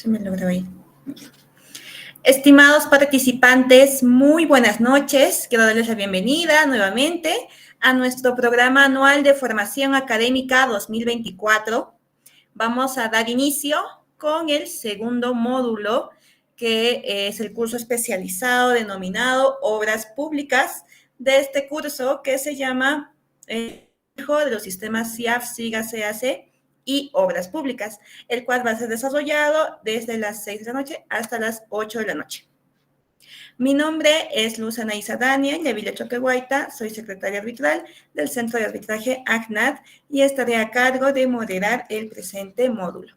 Se me logra oír. Estimados participantes, muy buenas noches. Quiero darles la bienvenida nuevamente a nuestro programa anual de formación académica 2024. Vamos a dar inicio con el segundo módulo, que es el curso especializado denominado Obras Públicas de este curso, que se llama Manejo de los sistemas CIAF, SIGA, CAC y Obras Públicas, el cual va a ser desarrollado desde las 6 de la noche hasta las 8 de la noche. Mi nombre es Luz Anaísa Dania Yavilla Choquehuayta, soy secretaria arbitral del Centro de Arbitraje ACNAD y estaré a cargo de moderar el presente módulo.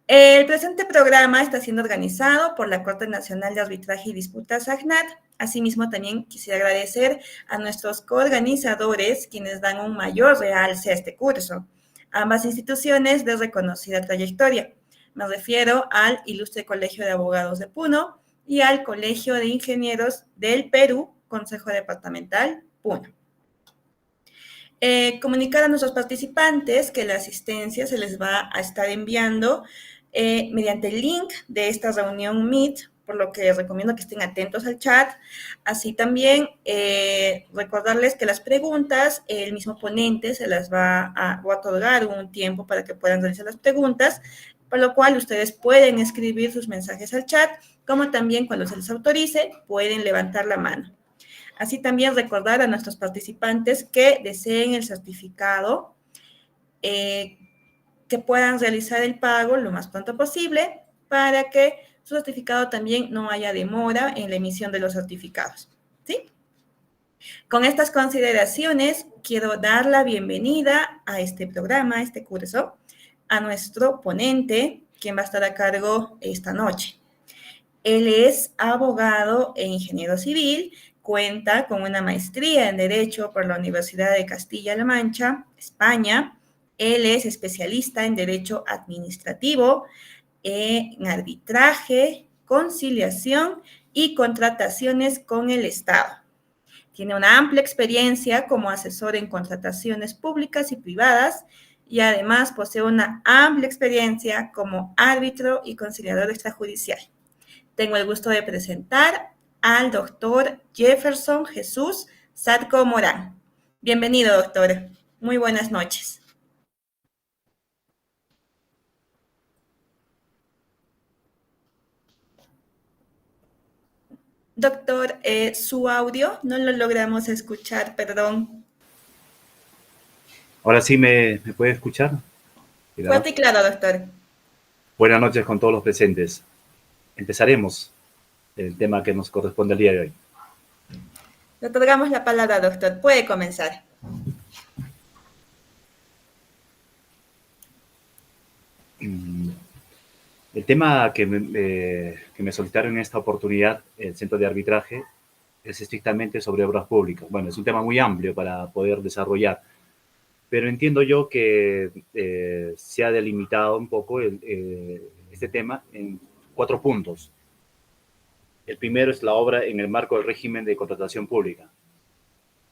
El presente programa está siendo organizado por la Corte Nacional de Arbitraje y Disputas ACNAD. Asimismo, también quisiera agradecer a nuestros coorganizadores, quienes dan un mayor realce a este curso. Ambas instituciones de reconocida trayectoria. Me refiero al Ilustre Colegio de Abogados de Puno y al Colegio de Ingenieros del Perú, Consejo Departamental Puno. Comunicar a nuestros participantes que la asistencia se les va a estar enviando mediante el link de esta reunión Meet, por lo que les recomiendo que estén atentos al chat. Así también recordarles que las preguntas, el mismo ponente se las va a otorgar un tiempo para que puedan realizar las preguntas, por lo cual ustedes pueden escribir sus mensajes al chat, como también cuando se les autorice pueden levantar la mano. Así también recordar a nuestros participantes que deseen el certificado, que puedan realizar el pago lo más pronto posible para que su certificado también no haya demora en la emisión de los certificados, ¿sí? Con estas consideraciones, quiero dar la bienvenida a este programa, a este curso, a nuestro ponente, quien va a estar a cargo esta noche. Él es abogado e ingeniero civil, cuenta con una maestría en Derecho por la Universidad de Castilla-La Mancha, España. Él es especialista en Derecho Administrativo, en arbitraje, conciliación y contrataciones con el Estado. Tiene una amplia experiencia como asesor en contrataciones públicas y privadas y además posee una amplia experiencia como árbitro y conciliador extrajudicial. Tengo el gusto de presentar al doctor Jefferson Jesús Sadko Morán. Bienvenido, doctor. Muy buenas noches. Doctor, su audio no lo logramos escuchar, perdón. Ahora sí me puede escuchar. Fuerte y claro, doctor. Buenas noches con todos los presentes. Empezaremos el tema que nos corresponde el día de hoy. Le otorgamos la palabra, doctor. Puede comenzar. El tema que me solicitaron en esta oportunidad, el Centro de Arbitraje, es estrictamente sobre obras públicas. Bueno, es un tema muy amplio para poder desarrollar, pero entiendo yo que se ha delimitado un poco este tema en 4 puntos. El primero es la obra en el marco del régimen de contratación pública.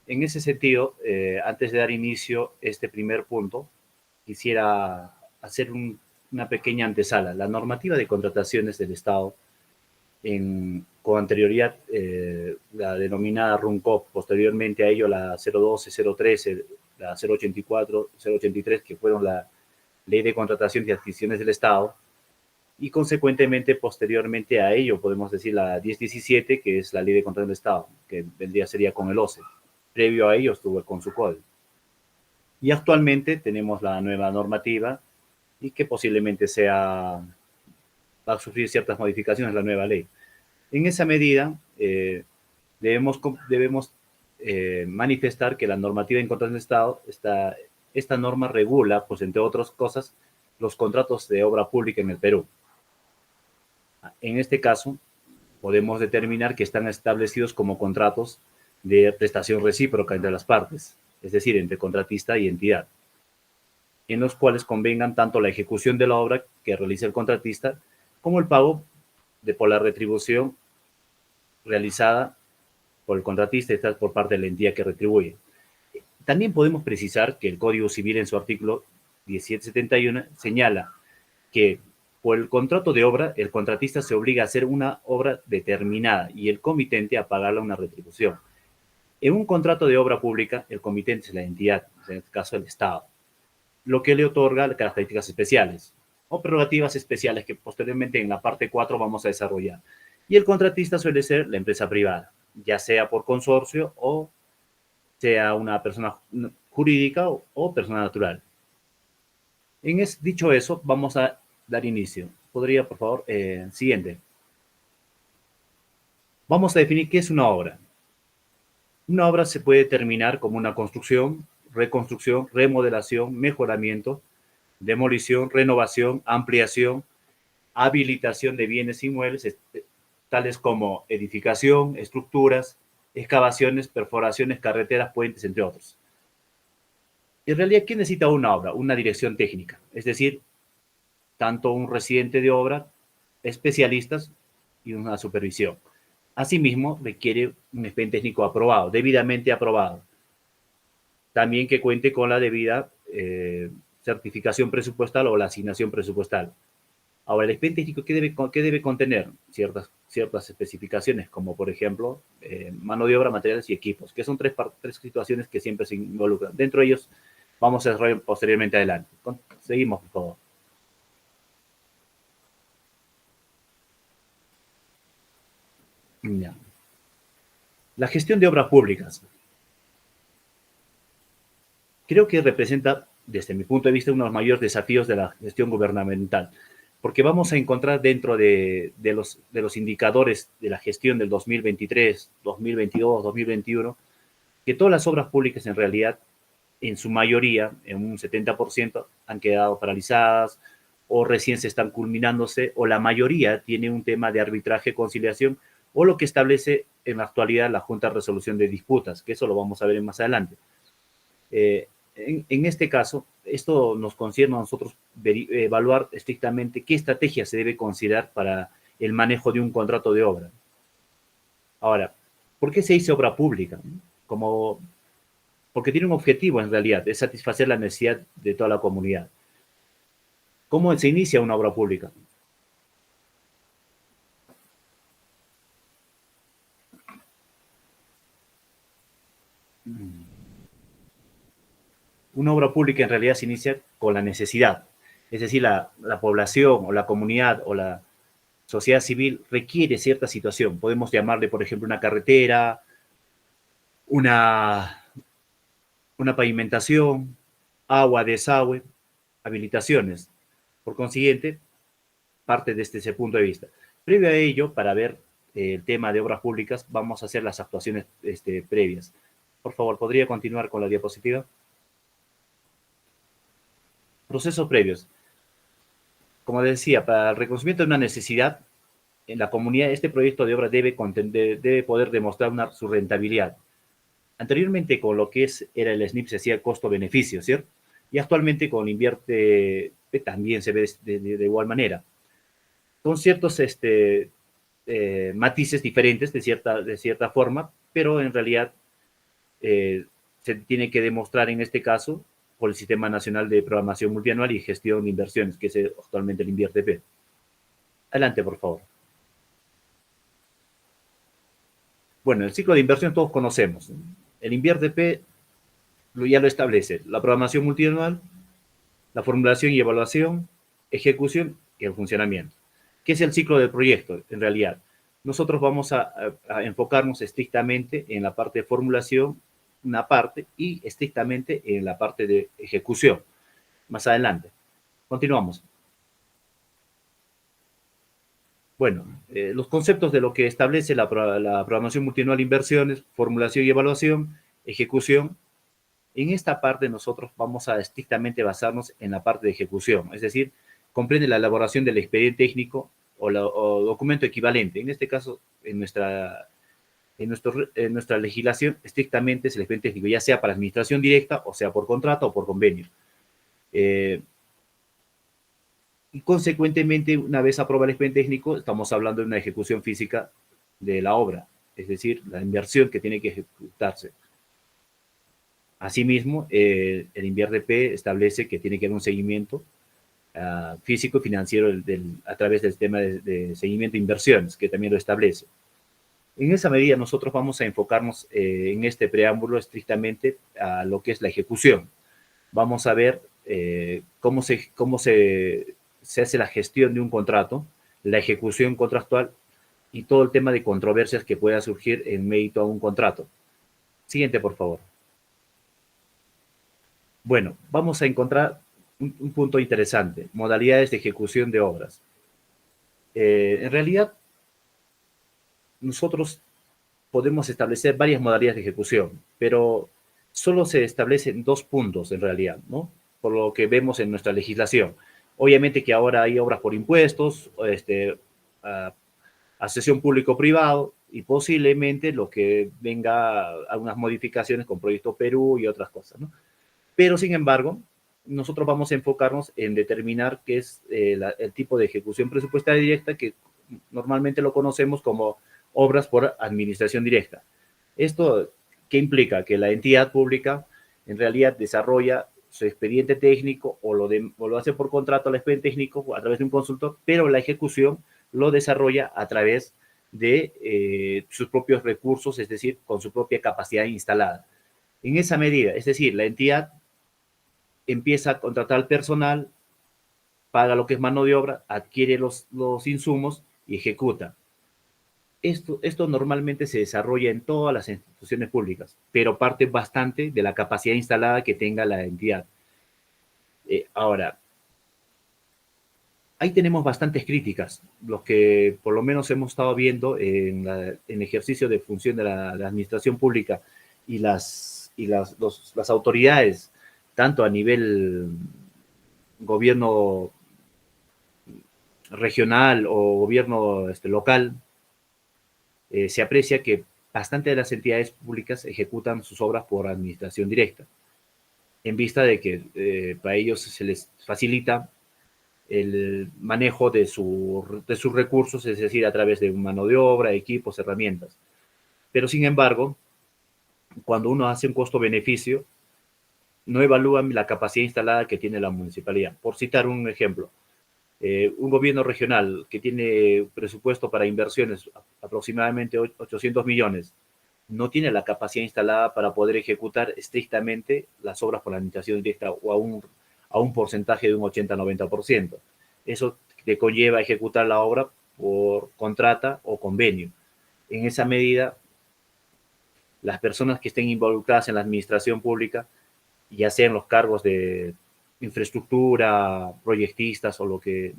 En ese sentido, antes de dar inicio a este primer punto, quisiera hacer una pequeña antesala. La normativa de contrataciones del Estado, con anterioridad la denominada RUNCOP, posteriormente a ello la 012, 013, la 084, 083, que fueron la Ley de Contratación y Adquisiciones del Estado, y consecuentemente, posteriormente a ello, podemos decir la 1017, que es la Ley de Contratación del Estado, que sería con el OCE. Previo a ello estuvo el CONSUCODE. Y actualmente tenemos la nueva normativa y que posiblemente va a sufrir ciertas modificaciones la nueva ley. En esa medida, debemos manifestar que la normativa en contratación del Estado, esta norma regula, pues entre otras cosas, los contratos de obra pública en el Perú. En este caso, podemos determinar que están establecidos como contratos de prestación recíproca entre las partes, es decir, entre contratista y entidad, en los cuales convengan tanto la ejecución de la obra que realiza el contratista como el pago por la retribución realizada por el contratista y por parte de la entidad que retribuye. También podemos precisar que el Código Civil en su artículo 1771 señala que Por el contrato de obra, el contratista se obliga a hacer una obra determinada y el comitente a pagarle una retribución. En un contrato de obra pública, el comitente es la entidad, en este caso el Estado, lo que le otorga características especiales o prerrogativas especiales que posteriormente en la parte 4 vamos a desarrollar. Y el contratista suele ser la empresa privada, ya sea por consorcio o sea una persona jurídica o persona natural. Dicho eso, vamos a dar inicio. ¿Podría, por favor, siguiente? Vamos a definir qué es una obra. Una obra se puede determinar como una construcción, reconstrucción, remodelación, mejoramiento, demolición, renovación, ampliación, habilitación de bienes inmuebles, tales como edificación, estructuras, excavaciones, perforaciones, carreteras, puentes, entre otros. En realidad, ¿qué necesita una obra? Una dirección técnica, es decir, tanto un residente de obra, especialistas y una supervisión. Asimismo, requiere un expediente técnico aprobado, debidamente aprobado. También que cuente con la debida certificación presupuestal o la asignación presupuestal. Ahora, el expediente técnico, ¿qué debe contener? Ciertas especificaciones, como por ejemplo, mano de obra, materiales y equipos, que son tres situaciones que siempre se involucran. Dentro de ellos, vamos a desarrollar posteriormente adelante. Seguimos, por favor. Ya. La gestión de obras públicas. Creo que representa, desde mi punto de vista, uno de los mayores desafíos de la gestión gubernamental, porque vamos a encontrar dentro de los indicadores de la gestión del 2023, 2022, 2021, que todas las obras públicas en realidad, en su mayoría, en un 70%, han quedado paralizadas o recién se están culminándose, o la mayoría tiene un tema de arbitraje, conciliación, o lo que establece en la actualidad la Junta de Resolución de Disputas, que eso lo vamos a ver más adelante. En este caso, esto nos concierne a nosotros evaluar estrictamente qué estrategia se debe considerar para el manejo de un contrato de obra. Ahora, ¿por qué se dice obra pública? Porque tiene un objetivo en realidad, es satisfacer la necesidad de toda la comunidad. ¿Cómo se inicia una obra pública? Una obra pública en realidad se inicia con la necesidad, es decir, la población o la comunidad o la sociedad civil requiere cierta situación. Podemos llamarle, por ejemplo, una carretera, una pavimentación, agua, desagüe, habilitaciones. Por consiguiente, parte desde ese punto de vista. Previo a ello, para ver el tema de obras públicas, vamos a hacer las actuaciones previas. Por favor, ¿podría continuar con la diapositiva? Procesos previos. Como decía, para el reconocimiento de una necesidad en la comunidad, este proyecto de obra debe poder demostrar su rentabilidad. Anteriormente, con lo que era el SNIP, se hacía costo-beneficio, ¿cierto? Y actualmente con Invierte también se ve de igual manera. Son ciertos matices diferentes de cierta forma, pero en realidad se tiene que demostrar en este caso por el Sistema Nacional de Programación Multianual y Gestión de Inversiones, que es actualmente el INVIERTP. Adelante, por favor. Bueno, el ciclo de inversión todos conocemos. El INVIERTP ya lo establece. La programación multianual, la formulación y evaluación, ejecución y el funcionamiento. ¿Qué es el ciclo del proyecto? En realidad, nosotros vamos a enfocarnos estrictamente en la parte de formulación, una parte, y estrictamente en la parte de ejecución. Más adelante. Continuamos. Bueno, los conceptos de lo que establece la programación multianual de inversiones, formulación y evaluación, ejecución. En esta parte nosotros vamos a estrictamente basarnos en la parte de ejecución, es decir, comprende la elaboración del expediente técnico o documento equivalente. En este caso, en nuestra legislación, estrictamente es el expediente técnico, ya sea para administración directa, o sea por contrato o por convenio. Y consecuentemente, una vez aprobado el expediente técnico, estamos hablando de una ejecución física de la obra, es decir, la inversión que tiene que ejecutarse. Asimismo, el INVIERTP establece que tiene que haber un seguimiento físico y financiero a través del tema de seguimiento de inversiones, que también lo establece. En esa medida nosotros vamos a enfocarnos en este preámbulo estrictamente a lo que es la ejecución. Vamos a ver cómo se hace la gestión de un contrato, la ejecución contractual y todo el tema de controversias que pueda surgir en mérito a un contrato. Siguiente, por favor. Bueno, vamos a encontrar un punto interesante, modalidades de ejecución de obras. En realidad, nosotros podemos establecer varias modalidades de ejecución, pero solo se establecen 2 puntos en realidad, ¿no? Por lo que vemos en nuestra legislación. Obviamente que ahora hay obras por impuestos, a sesión público-privado, y posiblemente lo que venga algunas modificaciones con Proyecto Perú y otras cosas, ¿no? Pero, sin embargo, nosotros vamos a enfocarnos en determinar qué es el tipo de ejecución presupuestaria directa, que normalmente lo conocemos como obras por administración directa. ¿Esto qué implica? Que la entidad pública en realidad desarrolla su expediente técnico o lo hace por contrato al expediente técnico o a través de un consultor, pero la ejecución lo desarrolla a través de sus propios recursos, es decir, con su propia capacidad instalada. En esa medida, es decir, la entidad empieza a contratar al personal, paga lo que es mano de obra, adquiere los insumos y ejecuta. Esto normalmente se desarrolla en todas las instituciones públicas, pero parte bastante de la capacidad instalada que tenga la entidad. Ahora, ahí tenemos bastantes críticas, los que por lo menos hemos estado viendo en ejercicio de función de la administración pública y las autoridades, tanto a nivel gobierno regional o gobierno local, se aprecia que bastante de las entidades públicas ejecutan sus obras por administración directa, en vista de que para ellos se les facilita el manejo de sus recursos, es decir, a través de mano de obra, equipos, herramientas. Pero, sin embargo, cuando uno hace un costo-beneficio, no evalúan la capacidad instalada que tiene la municipalidad. Por citar un ejemplo, un gobierno regional que tiene presupuesto para inversiones aproximadamente 800 millones, no tiene la capacidad instalada para poder ejecutar estrictamente las obras por la administración directa o a un porcentaje de un 80-90%. Eso te conlleva ejecutar la obra por contrata o convenio. En esa medida, las personas que estén involucradas en la administración pública, ya sean los cargos de infraestructura, proyectistas o lo que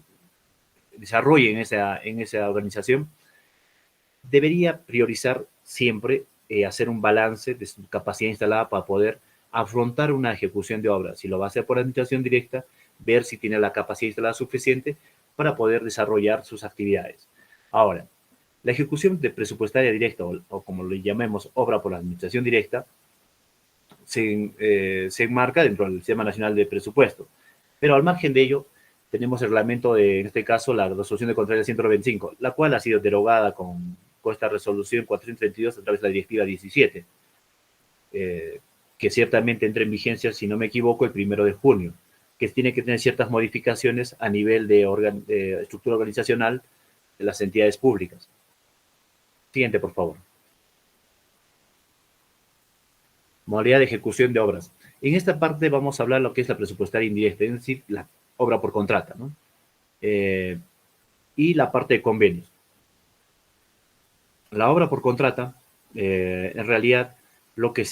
desarrollen en esa organización, debería priorizar siempre hacer un balance de su capacidad instalada para poder afrontar una ejecución de obra. Si lo va a hacer por administración directa, ver si tiene la capacidad instalada suficiente para poder desarrollar sus actividades. Ahora, la ejecución de presupuestaria directa, o como le llamemos obra por administración directa, se enmarca dentro del Sistema Nacional de Presupuesto. Pero al margen de ello, tenemos el reglamento en este caso, la resolución de contraria 125, la cual ha sido derogada con esta resolución 432 a través de la directiva 17, que ciertamente entra en vigencia, si no me equivoco, el 1 de junio, que tiene que tener ciertas modificaciones a nivel de estructura organizacional de las entidades públicas. Siguiente, por favor. Modalidad de ejecución de obras. En esta parte vamos a hablar de lo que es la presupuestaria indirecta, es decir, la obra por contrata, ¿no? Y la parte de convenios. La obra por contrata, en realidad, lo que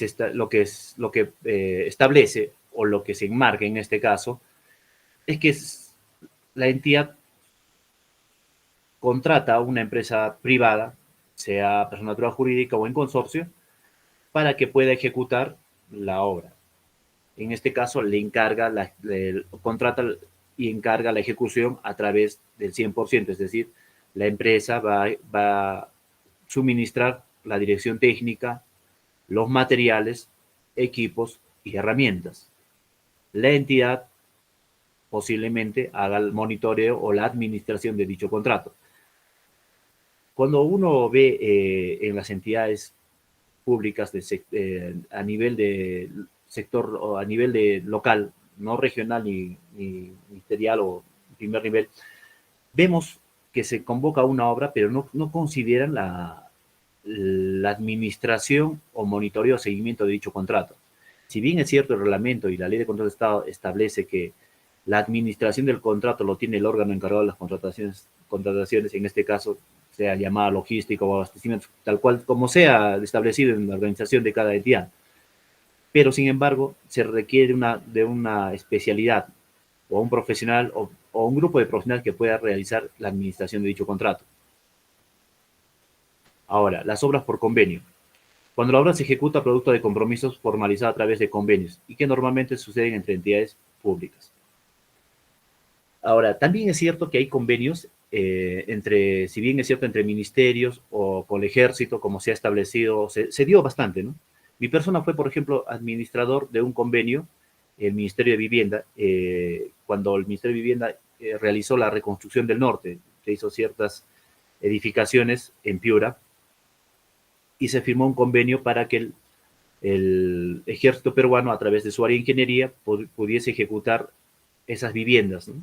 establece o lo que se enmarca en este caso es que la entidad contrata a una empresa privada, sea persona natural jurídica o en consorcio, para que pueda ejecutar la obra. En este caso, contrata y encarga la ejecución a través del 100%, es decir, la empresa va a suministrar la dirección técnica, los materiales, equipos y herramientas. La entidad posiblemente haga el monitoreo o la administración de dicho contrato. Cuando uno ve en las entidades públicas a nivel de sector o a nivel de local, no regional ni ministerial o primer nivel, vemos que se convoca una obra, pero no consideran la administración o monitoreo o seguimiento de dicho contrato. Si bien es cierto el reglamento y la ley de contrato de Estado establece que la administración del contrato lo tiene el órgano encargado de las contrataciones, en este caso, sea llamada logística o abastecimiento, tal cual como sea establecido en la organización de cada entidad. Pero, sin embargo, se requiere de una especialidad o un profesional o un grupo de profesionales que pueda realizar la administración de dicho contrato. Ahora, las obras por convenio. Cuando la obra se ejecuta producto de compromisos formalizados a través de convenios y que normalmente suceden entre entidades públicas. Ahora, también es cierto que hay convenios si bien es cierto entre ministerios o con el ejército, como se ha establecido, se dio bastante, ¿no? Mi persona fue, por ejemplo, administrador de un convenio, el Ministerio de Vivienda, cuando el Ministerio de Vivienda realizó la reconstrucción del norte, se hizo ciertas edificaciones en Piura, y se firmó un convenio para que el ejército peruano, a través de su área de ingeniería, pudiese ejecutar esas viviendas, ¿no?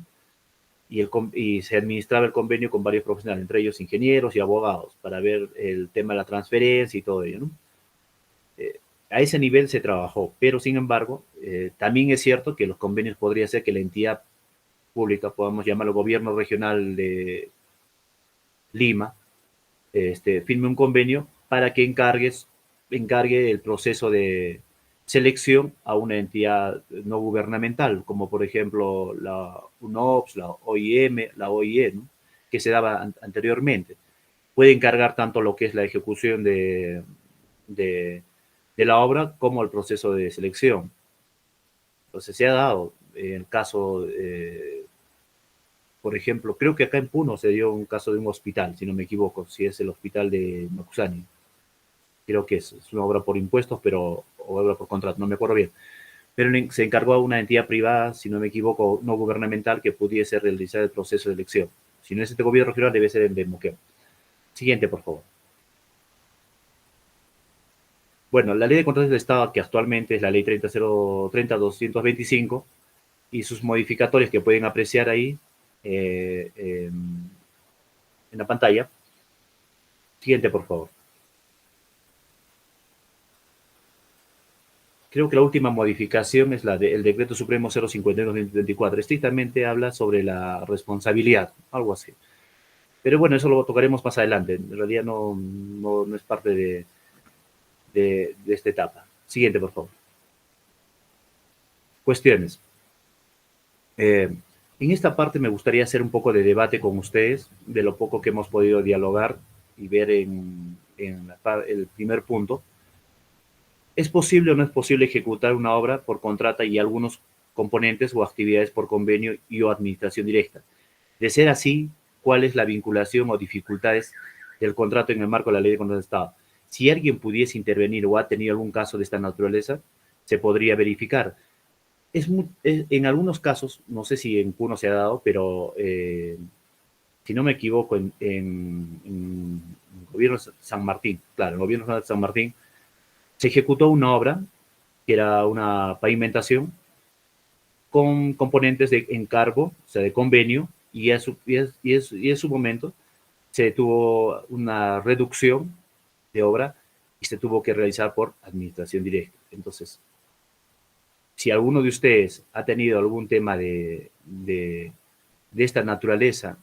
Y se administraba el convenio con varios profesionales, entre ellos ingenieros y abogados, para ver el tema de la transferencia y todo ello, ¿no? A ese nivel se trabajó, pero sin embargo, también es cierto que los convenios podría ser que la entidad pública, podamos llamarlo gobierno regional de Lima, firme un convenio para que encargue el proceso de selección a una entidad no gubernamental, como por ejemplo la UNOPS, la OIM, la OIE, ¿no? Que se daba anteriormente. Puede encargar tanto lo que es la ejecución de la obra como el proceso de selección. Entonces se ha dado el caso, por ejemplo, creo que acá en Puno se dio un caso de un hospital, si no me equivoco, si es el hospital de Macusani. Creo que es una obra por impuestos, o obra por contrato, no me acuerdo bien. Pero se encargó a una entidad privada, si no me equivoco, no gubernamental, que pudiese realizar el proceso de elección. Si no es este gobierno regional, debe ser el de Moqueo. Siguiente, por favor. Bueno, la ley de contratos del Estado, que actualmente es la ley 30.225, y sus modificatorios que pueden apreciar ahí en la pantalla. Siguiente, por favor. Creo que la última modificación es la del Decreto Supremo 051/2024. Estrictamente habla sobre la responsabilidad, algo así. Pero bueno, eso lo tocaremos más adelante. En realidad no es parte de esta etapa. Siguiente, por favor. Cuestiones. En esta parte me gustaría hacer un poco de debate con ustedes de lo poco que hemos podido dialogar y ver en el primer punto. ¿Es posible o no es posible ejecutar una obra por contrata y algunos componentes o actividades por convenio y o administración directa? De ser así, ¿cuál es la vinculación o dificultades del contrato en el marco de la ley de contratos de Estado? Si alguien pudiese intervenir o ha tenido algún caso de esta naturaleza, se podría verificar. En algunos casos, no sé si en Puno se ha dado, pero si no me equivoco, en el gobierno de San Martín, claro, en el gobierno de San Martín, se ejecutó una obra que era una pavimentación con componentes de encargo, o sea, de convenio, y en su momento se tuvo una reducción de obra y se tuvo que realizar por administración directa. Entonces, si alguno de ustedes ha tenido algún tema de esta naturaleza,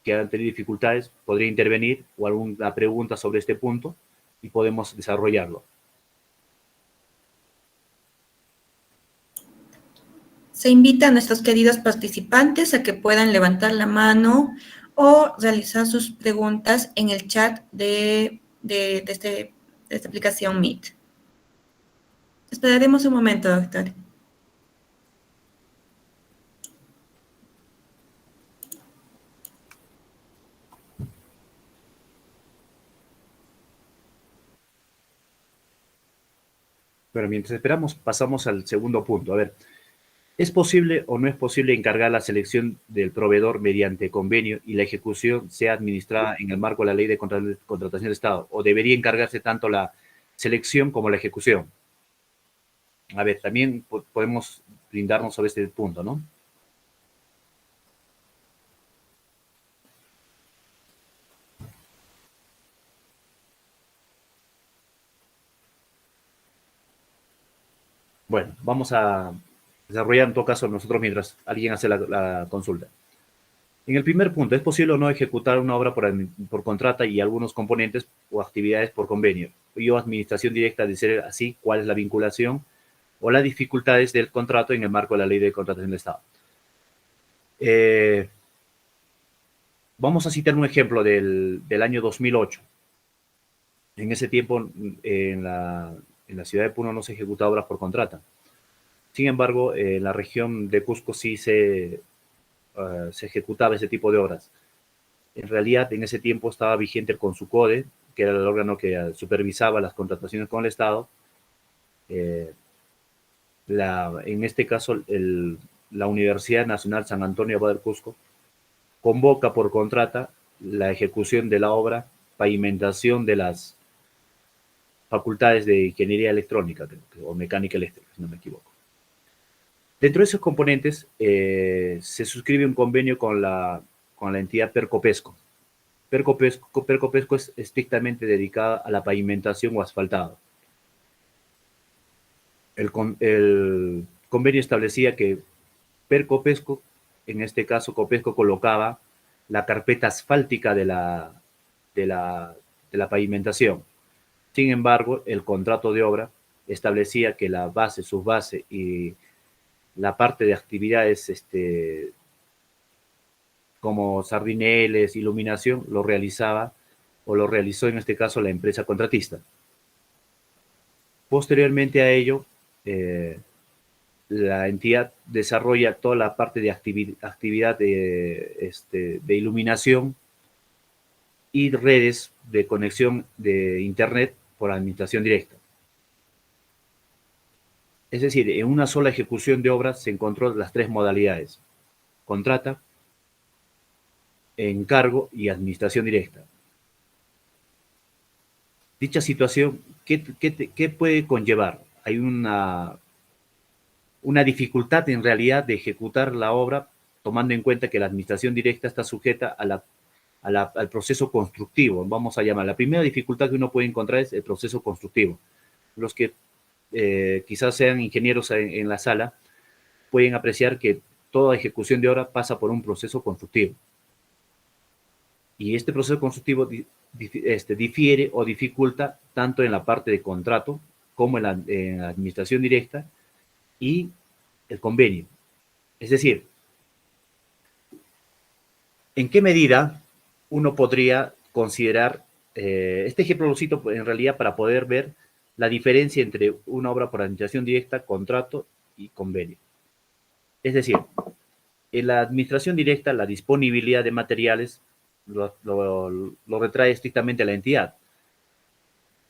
que han tenido dificultades, podría intervenir o alguna pregunta sobre este punto y podemos desarrollarlo. Se invita a nuestros queridos participantes a que puedan levantar la mano o realizar sus preguntas en el chat de esta aplicación Meet. Esperaremos un momento, doctor. Pero mientras esperamos, pasamos al segundo punto. A ver, ¿es posible o no es posible encargar la selección del proveedor mediante convenio y la ejecución sea administrada en el marco de la ley de contratación de Estado? ¿O debería encargarse tanto la selección como la ejecución? A ver, también podemos brindarnos sobre este punto, ¿no? Bueno, vamos a desarrollar en todo caso nosotros mientras alguien hace la consulta. En el primer punto, ¿es posible o no ejecutar una obra por contrata y algunos componentes o actividades por convenio? Y o administración directa, de ser así, ¿cuál es la vinculación o las dificultades del contrato en el marco de la ley de contratación del Estado? Vamos a citar un ejemplo del año 2008. En ese tiempo, en la ciudad de Puno no se ejecutaba obras por contrata. Sin embargo, en la región de Cusco sí se ejecutaba ese tipo de obras. En realidad, en ese tiempo estaba vigente el CONSUCODE, que era el órgano que supervisaba las contrataciones con el Estado. En este caso, la Universidad Nacional San Antonio Abad del Cusco convoca por contrata la ejecución de la obra pavimentación de las facultades de ingeniería electrónica o mecánica eléctrica, si no me equivoco. Dentro de esos componentes se suscribe un convenio con la entidad Percopesco. Percopesco es estrictamente dedicada a la pavimentación o asfaltado. El convenio establecía que Percopesco, en este caso Copesco, colocaba la carpeta asfáltica de la pavimentación. Sin embargo, el contrato de obra establecía que la base, subbase y la parte de actividades como sardineles, iluminación, lo realizaba o lo realizó en este caso la empresa contratista. Posteriormente a ello, la entidad desarrolla toda la parte de actividad de iluminación y redes de conexión de Internet por administración directa. Es decir, en una sola ejecución de obras se encontró las tres modalidades: contrata, encargo y administración directa. Dicha situación, ¿qué puede conllevar? Hay una dificultad en realidad de ejecutar la obra, tomando en cuenta que la administración directa está sujeta al proceso constructivo, vamos a llamar. La primera dificultad que uno puede encontrar es el proceso constructivo. Los que quizás sean ingenieros en la sala pueden apreciar que toda ejecución de obra pasa por un proceso constructivo. Y este proceso constructivo difiere o dificulta tanto en la parte de contrato como en la administración directa y el convenio. Es decir, ¿en qué medida uno podría considerar, este ejemplo lo cito en realidad para poder ver la diferencia entre una obra por administración directa, contrato y convenio? Es decir, en la administración directa la disponibilidad de materiales lo retrae estrictamente la entidad.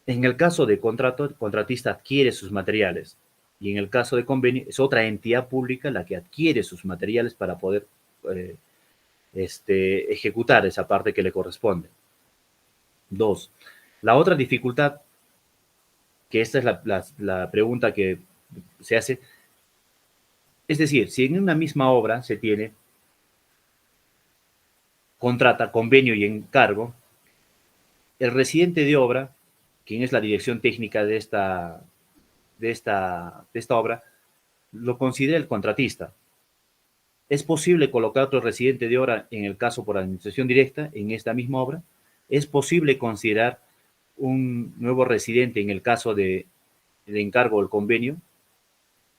En el caso de contrato, el contratista adquiere sus materiales y en el caso de convenio es otra entidad pública la que adquiere sus materiales para poder eh, ejecutar esa parte que le corresponde. Dos, la otra dificultad, que esta es la pregunta que se hace, es decir, si en una misma obra se tiene contrata, convenio y encargo, el residente de obra, quien es la dirección técnica de esta obra, lo considera el contratista. ¿Es posible colocar otro residente de obra en el caso por administración directa en esta misma obra? ¿Es posible considerar un nuevo residente en el caso de encargo o el convenio?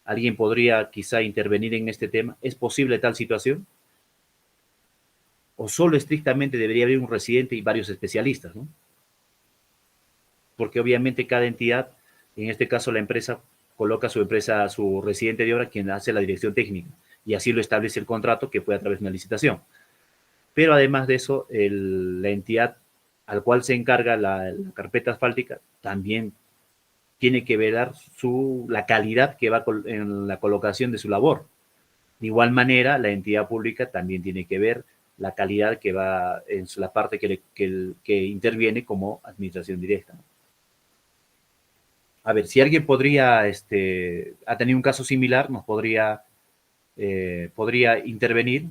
¿Alguien podría quizá intervenir en este tema? ¿Es posible tal situación? ¿O solo estrictamente debería haber un residente y varios especialistas, ¿no? Porque obviamente cada entidad, en este caso la empresa, coloca su residente de obra, quien hace la dirección técnica, y así lo establece el contrato, que fue a través de una licitación. Pero además de eso, la entidad al cual se encarga la carpeta asfáltica también tiene que velar la calidad que va en la colocación de su labor. De igual manera, la entidad pública también tiene que ver la calidad que va en la parte que interviene como administración directa. A ver, si alguien ha tenido un caso similar, nos podría intervenir.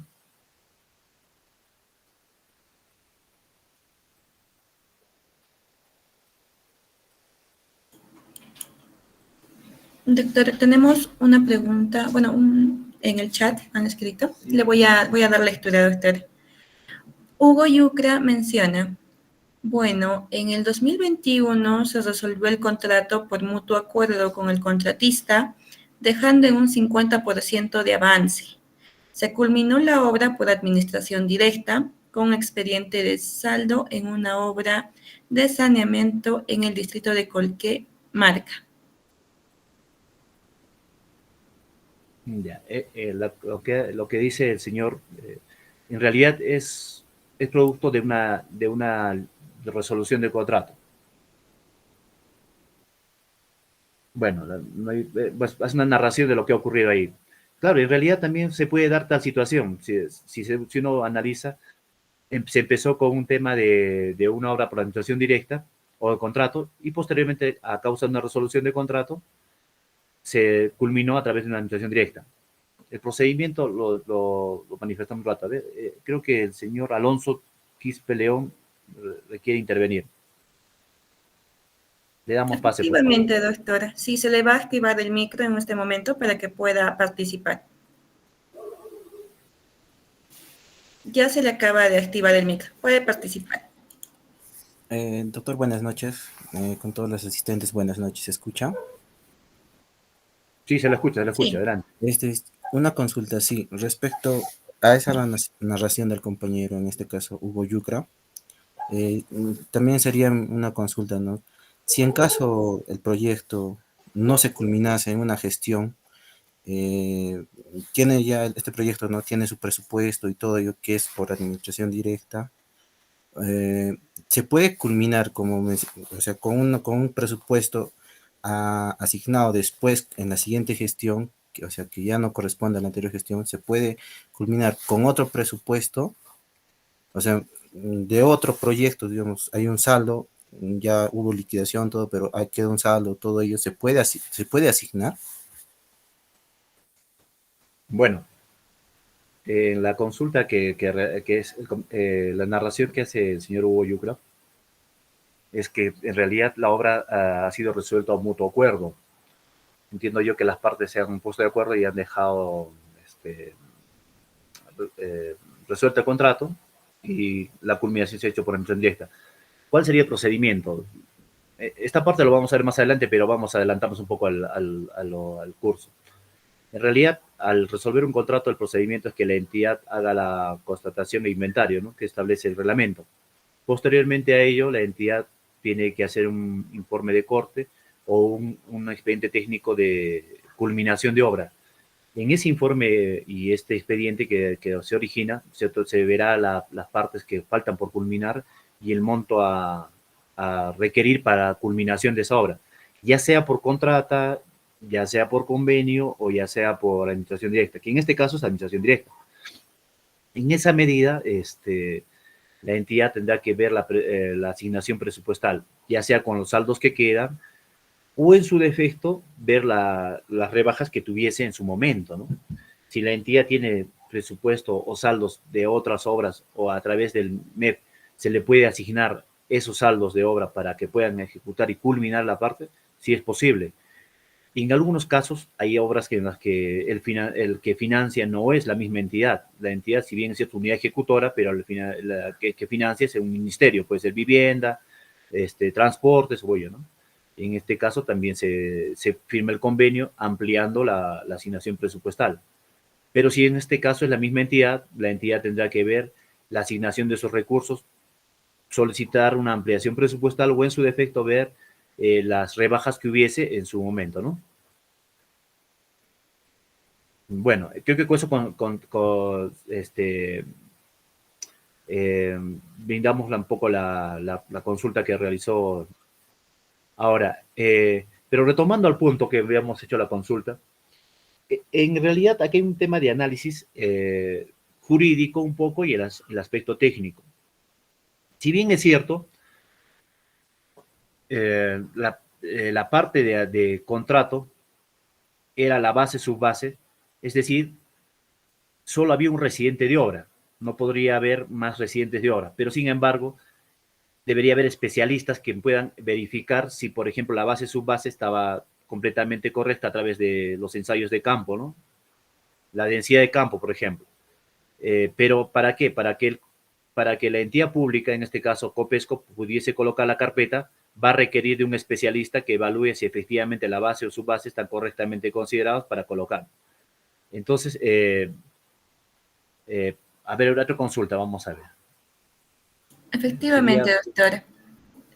Doctor, tenemos una pregunta, bueno, en el chat han escrito. Le voy a dar lectura, doctor. Hugo Yucra menciona, bueno, en el 2021 se resolvió el contrato por mutuo acuerdo con el contratista, dejando en un 50% de avance. Se culminó la obra por administración directa, con expediente de saldo en una obra de saneamiento en el distrito de Colqué, Marca. Ya, lo que dice el señor, en realidad es producto de una resolución de contrato. Bueno, pues, es una narración de lo que ha ocurrido ahí. Claro, en realidad también se puede dar tal situación. Si uno analiza, se empezó con un tema de una obra por administración directa o de contrato y posteriormente, a causa de una resolución de contrato, se culminó a través de una administración directa. El procedimiento lo manifestamos un rato. A ver, creo que el señor Alonso Quispe León requiere intervenir. Le damos pase, por favor. Efectivamente, doctora. Sí, se le va a activar el micro en este momento para que pueda participar. Ya se le acaba de activar el micro. Puede participar. Doctor, buenas noches. Con todos los asistentes, buenas noches. ¿Se escucha? Sí, se lo escucha, Sí. adelante. Una consulta, sí, respecto a esa narración del compañero, en este caso Hugo Yucra, también sería una consulta, ¿no? Si en caso el proyecto no se culminase en una gestión, tiene ya este proyecto, ¿no? Tiene su presupuesto y todo ello que es por administración directa. Se puede culminar o sea, con un presupuesto asignado después en la siguiente gestión, o sea, que ya no corresponde a la anterior gestión, se puede culminar con otro presupuesto, o sea, de otro proyecto, digamos, hay un saldo, ya hubo liquidación, todo, pero queda un saldo, todo ello, se puede asignar. Bueno, la consulta que es la narración que hace el señor Hugo Yucra es que en realidad la obra ha sido resuelta a mutuo acuerdo. Entiendo yo que las partes se han puesto de acuerdo y han dejado resuelto el contrato y la culminación se ha hecho por emisión directa. ¿Cuál sería el procedimiento? Esta parte lo vamos a ver más adelante, pero vamos a adelantarnos un poco al curso. En realidad, al resolver un contrato, el procedimiento es que la entidad haga la constatación de inventario, ¿no? Que establece el reglamento. Posteriormente a ello, la entidad tiene que hacer un informe de corte o un expediente técnico de culminación de obra. En ese informe y este expediente que se origina, ¿cierto? Se verá las partes que faltan por culminar y el monto a requerir para culminación de esa obra, ya sea por contrata, ya sea por convenio o ya sea por administración directa, que en este caso es administración directa. En esa medida, la entidad tendrá que ver la asignación presupuestal, ya sea con los saldos que quedan o en su defecto ver las rebajas que tuviese en su momento, ¿no? Si la entidad tiene presupuesto o saldos de otras obras o a través del MEP se le puede asignar esos saldos de obra para que puedan ejecutar y culminar la parte, si es posible. Y en algunos casos hay obras en las que el que financia no es la misma entidad. La entidad, si bien es cierto, unidad ejecutora, pero la que financia es un ministerio, puede ser vivienda, transportes o ello, ¿no? En este caso también se firma el convenio ampliando la asignación presupuestal. Pero si en este caso es la misma entidad, la entidad tendrá que ver la asignación de esos recursos, solicitar una ampliación presupuestal o en su defecto ver las rebajas que hubiese en su momento, ¿no? Bueno, creo que con eso brindamos un poco la consulta que realizó ahora. Pero retomando al punto que habíamos hecho la consulta, en realidad aquí hay un tema de análisis jurídico un poco y el aspecto técnico. Si bien es cierto, la parte de contrato era la base subbase, es decir, solo había un residente de obra, no podría haber más residentes de obra, pero sin embargo, debería haber especialistas que puedan verificar si, por ejemplo, la base subbase estaba completamente correcta a través de los ensayos de campo, ¿no? La densidad de campo, por ejemplo. Pero ¿para qué? Para que la entidad pública, en este caso Copesco, pudiese colocar la carpeta, va a requerir de un especialista que evalúe si efectivamente la base o subbase están correctamente considerados para colocar. Entonces, a ver, otra consulta, vamos a ver. Efectivamente, doctor.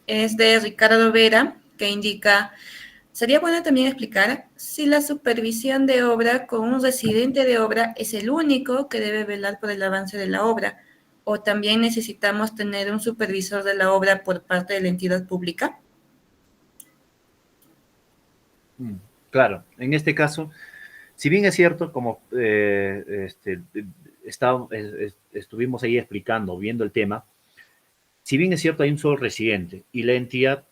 Es de Ricardo Vera, que indica, sería bueno también explicar si la supervisión de obra con un residente de obra es el único que debe velar por el avance de la obra, o también necesitamos tener un supervisor de la obra por parte de la entidad pública. Claro, en este caso, si bien es cierto, como estuvimos ahí explicando, viendo el tema, si bien es cierto hay un solo residente y la entidad,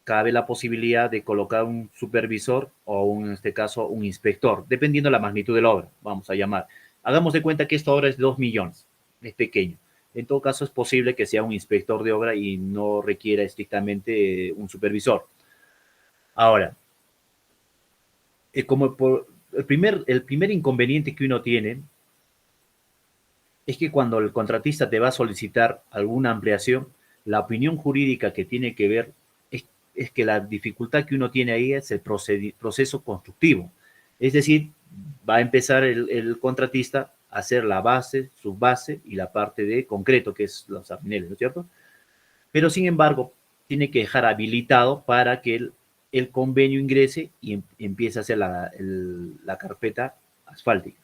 cabe la posibilidad de colocar un supervisor o en este caso un inspector, dependiendo de la magnitud de la obra, vamos a llamar. Hagamos de cuenta que esta obra es de 2 millones, es pequeño. En todo caso es posible que sea un inspector de obra y no requiera estrictamente un supervisor. Ahora, el primer inconveniente que uno tiene es que cuando el contratista te va a solicitar alguna ampliación, la opinión jurídica que tiene que ver es que la dificultad que uno tiene ahí es el proceso constructivo. Es decir, va a empezar el contratista a hacer la base, subbase y la parte de concreto, que es los arneles, ¿no es cierto? Pero sin embargo, tiene que dejar habilitado para que el convenio ingrese y empiece a hacer la carpeta asfáltica.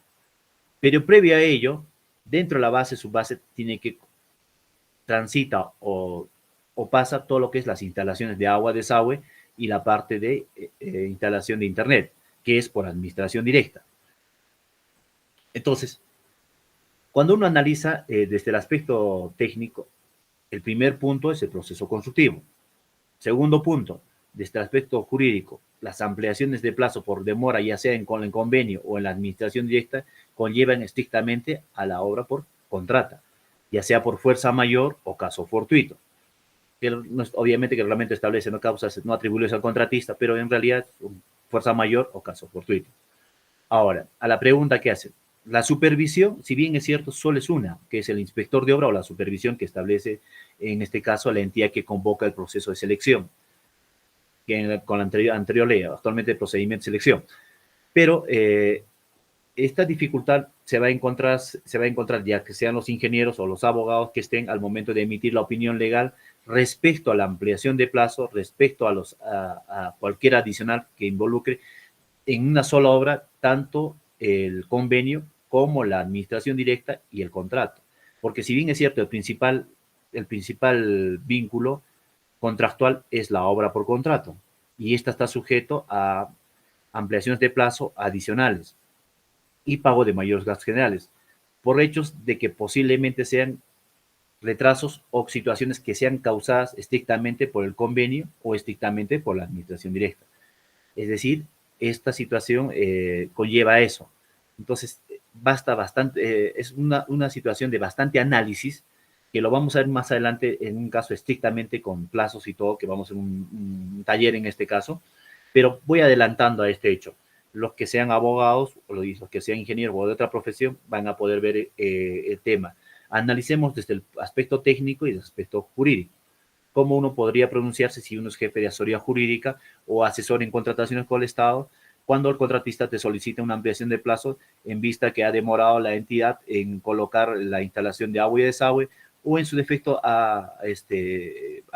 Pero previo a ello, dentro de la base, subbase, tiene que transita o pasa todo lo que es las instalaciones de agua, desagüe y la parte de instalación de internet, que es por administración directa. Entonces, cuando uno analiza desde el aspecto técnico, el primer punto es el proceso constructivo. Segundo punto, desde el aspecto jurídico, las ampliaciones de plazo por demora, ya sea en el convenio o en la administración directa, conllevan estrictamente a la obra por contrata, ya sea por fuerza mayor o caso fortuito. Obviamente que el reglamento establece no causas no atribuibles al contratista, pero en realidad fuerza mayor o caso fortuito. Ahora, a la pregunta que hace, la supervisión, si bien es cierto, solo es una, que es el inspector de obra o la supervisión que establece, en este caso, la entidad que convoca el proceso de selección, que con la anterior ley, actualmente el procedimiento de selección. Pero esta dificultad se va a encontrar ya que sean los ingenieros o los abogados que estén al momento de emitir la opinión legal respecto a la ampliación de plazo, respecto a cualquier adicional que involucre en una sola obra tanto el convenio como la administración directa y el contrato. Porque si bien es cierto, el principal vínculo contractual es la obra por contrato y esta está sujeto a ampliaciones de plazo adicionales y pago de mayores gastos generales por hechos de que posiblemente sean retrasos o situaciones que sean causadas estrictamente por el convenio o estrictamente por la administración directa. Es decir, esta situación conlleva eso. Entonces, es una situación de bastante análisis que lo vamos a ver más adelante en un caso estrictamente con plazos y todo, que vamos a hacer un taller en este caso, pero voy adelantando a este hecho. Los que sean abogados o los que sean ingenieros o de otra profesión van a poder ver el tema. Analicemos desde el aspecto técnico y desde el aspecto jurídico. ¿Cómo uno podría pronunciarse si uno es jefe de asesoría jurídica o asesor en contrataciones con el Estado cuando el contratista te solicita una ampliación de plazo en vista que ha demorado la entidad en colocar la instalación de agua y desagüe o en su defecto ha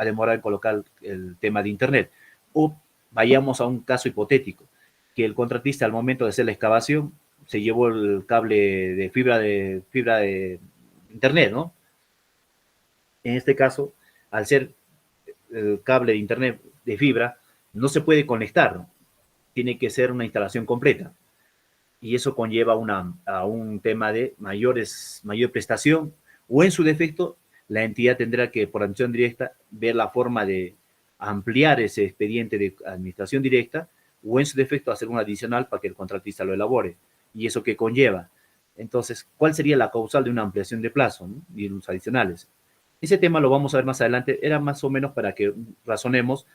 demorado en colocar el tema de internet? O vayamos a un caso hipotético, que el contratista al momento de hacer la excavación se llevó el cable de fibra de internet, ¿no? En este caso, al ser el cable de internet de fibra, no se puede conectar, ¿no? Tiene que ser una instalación completa. Y eso conlleva a un tema de mayor prestación, o en su defecto, la entidad tendrá que, por administración directa, ver la forma de ampliar ese expediente de administración directa, o en su defecto hacer un adicional para que el contratista lo elabore. ¿Y eso qué conlleva? Entonces, ¿cuál sería la causal de una ampliación de plazo, ¿no? Y los adicionales? Ese tema lo vamos a ver más adelante. Era más o menos para que razonemos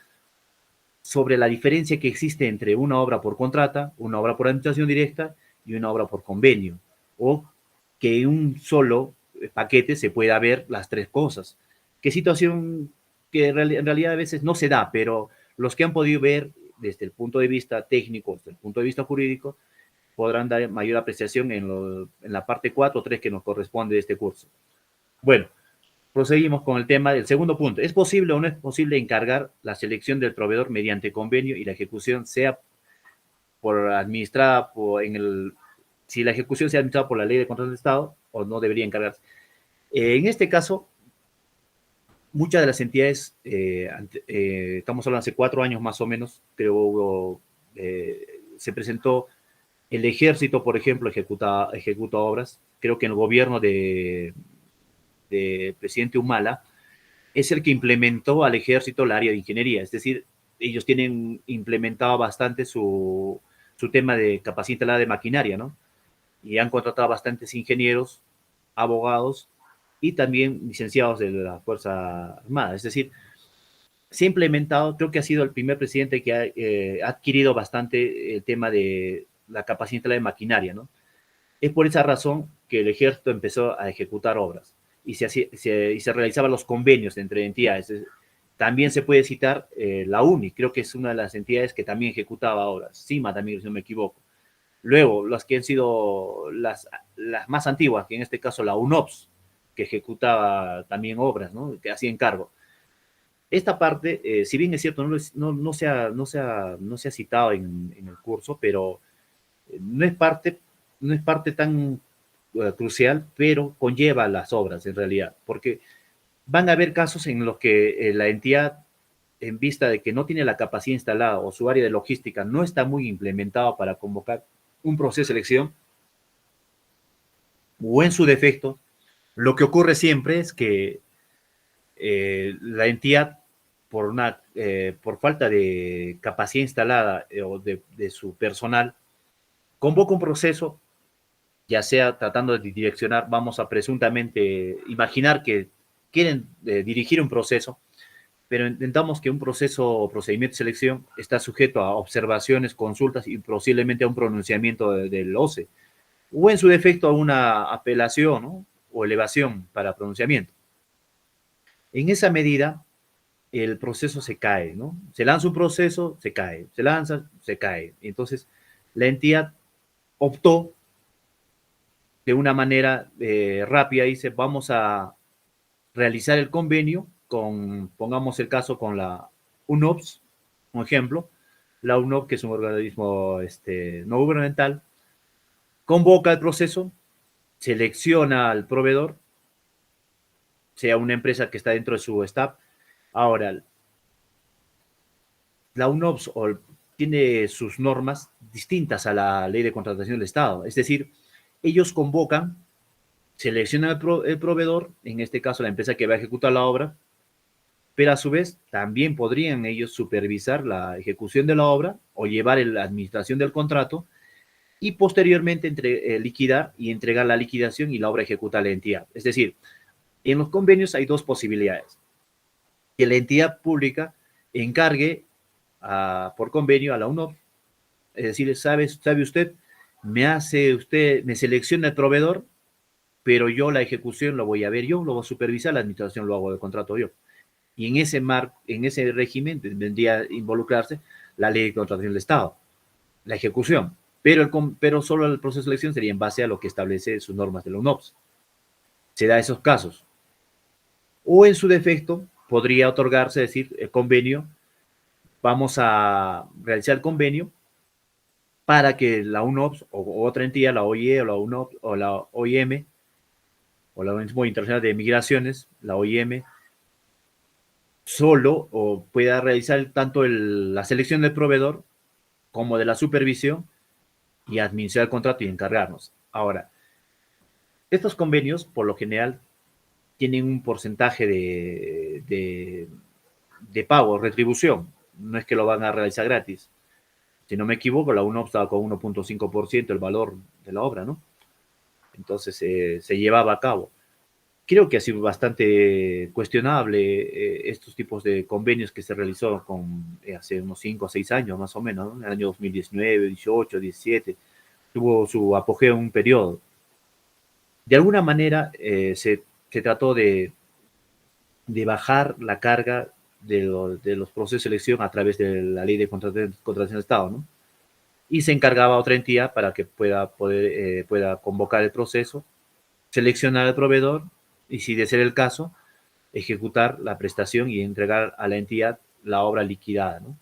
sobre la diferencia que existe entre una obra por contrata, una obra por administración directa y una obra por convenio, o que en un solo paquete se pueda ver las tres cosas. Qué situación que en realidad a veces no se da, pero los que han podido ver desde el punto de vista técnico, desde el punto de vista jurídico, podrán dar mayor apreciación en la parte 4 o 3 que nos corresponde de este curso. Bueno, proseguimos con el tema del segundo punto. ¿Es posible o no es posible encargar la selección del proveedor mediante convenio y la ejecución sea administrada si la ejecución sea administrada por la ley de contratos de Estado o no debería encargarse? En este caso, muchas de las entidades, estamos hablando hace 4 años más o menos, creo, se presentó el ejército, por ejemplo, ejecuta obras. Creo que en el gobierno de presidente Humala es el que implementó al ejército el área de ingeniería. Es decir, ellos tienen implementado bastante su tema de capacidad instalada de maquinaria, ¿no? Y han contratado bastantes ingenieros, abogados y también licenciados de la Fuerza Armada. Es decir, se ha implementado, creo que ha sido el primer presidente que ha adquirido bastante el tema de la capacidad instalada de maquinaria, ¿no? Es por esa razón que el ejército empezó a ejecutar obras y se realizaban los convenios entre entidades. También se puede citar la UNI, creo que es una de las entidades que también ejecutaba obras, CIMA también, si no me equivoco. Luego, las que han sido las más antiguas, que en este caso la UNOPS, que ejecutaba también obras, ¿no? Que hacía encargo. Esta parte, si bien es cierto, no se ha citado en el curso, pero no es parte tan crucial, pero conlleva las obras en realidad, porque van a haber casos en los que la entidad, en vista de que no tiene la capacidad instalada o su área de logística no está muy implementada para convocar un proceso de selección, o en su defecto, lo que ocurre siempre es que la entidad, por falta de capacidad instalada o de su personal, convoca un proceso, ya sea tratando de direccionar, vamos a presuntamente imaginar que quieren dirigir un proceso, pero intentamos que un proceso o procedimiento de selección está sujeto a observaciones, consultas y posiblemente a un pronunciamiento del OCE, o en su defecto a una apelación, ¿no? O elevación para pronunciamiento. En esa medida, el proceso se cae, ¿no? Se lanza un proceso, se cae, se lanza, se cae. Entonces, la entidad optó de una manera rápida, dice, vamos a realizar el convenio pongamos el caso con la UNOPS, un ejemplo, la UNOPS, que es un organismo no gubernamental, convoca el proceso, selecciona al proveedor, sea una empresa que está dentro de su staff. Ahora, la UNOPS tiene sus normas distintas a la ley de contratación del Estado, es decir, ellos convocan, seleccionan el proveedor, en este caso la empresa que va a ejecutar la obra, pero a su vez también podrían ellos supervisar la ejecución de la obra o llevar la administración del contrato y posteriormente liquidar y entregar la liquidación y la obra ejecuta a la entidad. Es decir, en los convenios hay dos posibilidades. Que la entidad pública encargue por convenio a la UNOP, es decir, sabe usted, me selecciona el proveedor, pero yo la ejecución lo voy a ver yo, lo voy a supervisar, la administración lo hago de contrato yo. Y en ese régimen vendría a involucrarse la ley de contratación del Estado, la ejecución. Pero solo el proceso de selección sería en base a lo que establece sus normas de la UNOPS. Se da esos casos. O en su defecto, podría otorgarse, es decir, el convenio, vamos a realizar el convenio para que la UNOPS o otra entidad, la OIE o la UNOPS o la OIM, o la Organismo Internacional de Migraciones, la OIM, solo o pueda realizar tanto la selección del proveedor como de la supervisión y administrar el contrato y encargarnos. Ahora, estos convenios, por lo general, tienen un porcentaje de pago, retribución. No es que lo van a realizar gratis. Si no me equivoco, la UNOPS estaba con 1.5% el valor de la obra, ¿no? Entonces se llevaba a cabo. Creo que ha sido bastante cuestionable estos tipos de convenios que se realizó hace unos 5 o 6 años más o menos, ¿no? En el año 2019, 18, 17, tuvo su apogeo en un periodo. De alguna manera se trató de bajar la carga de los procesos de selección a través de la ley de contratación de Estado, ¿no? Y se encargaba a otra entidad para que pueda convocar el proceso, seleccionar al proveedor y, si de ser el caso, ejecutar la prestación y entregar a la entidad la obra liquidada, ¿no?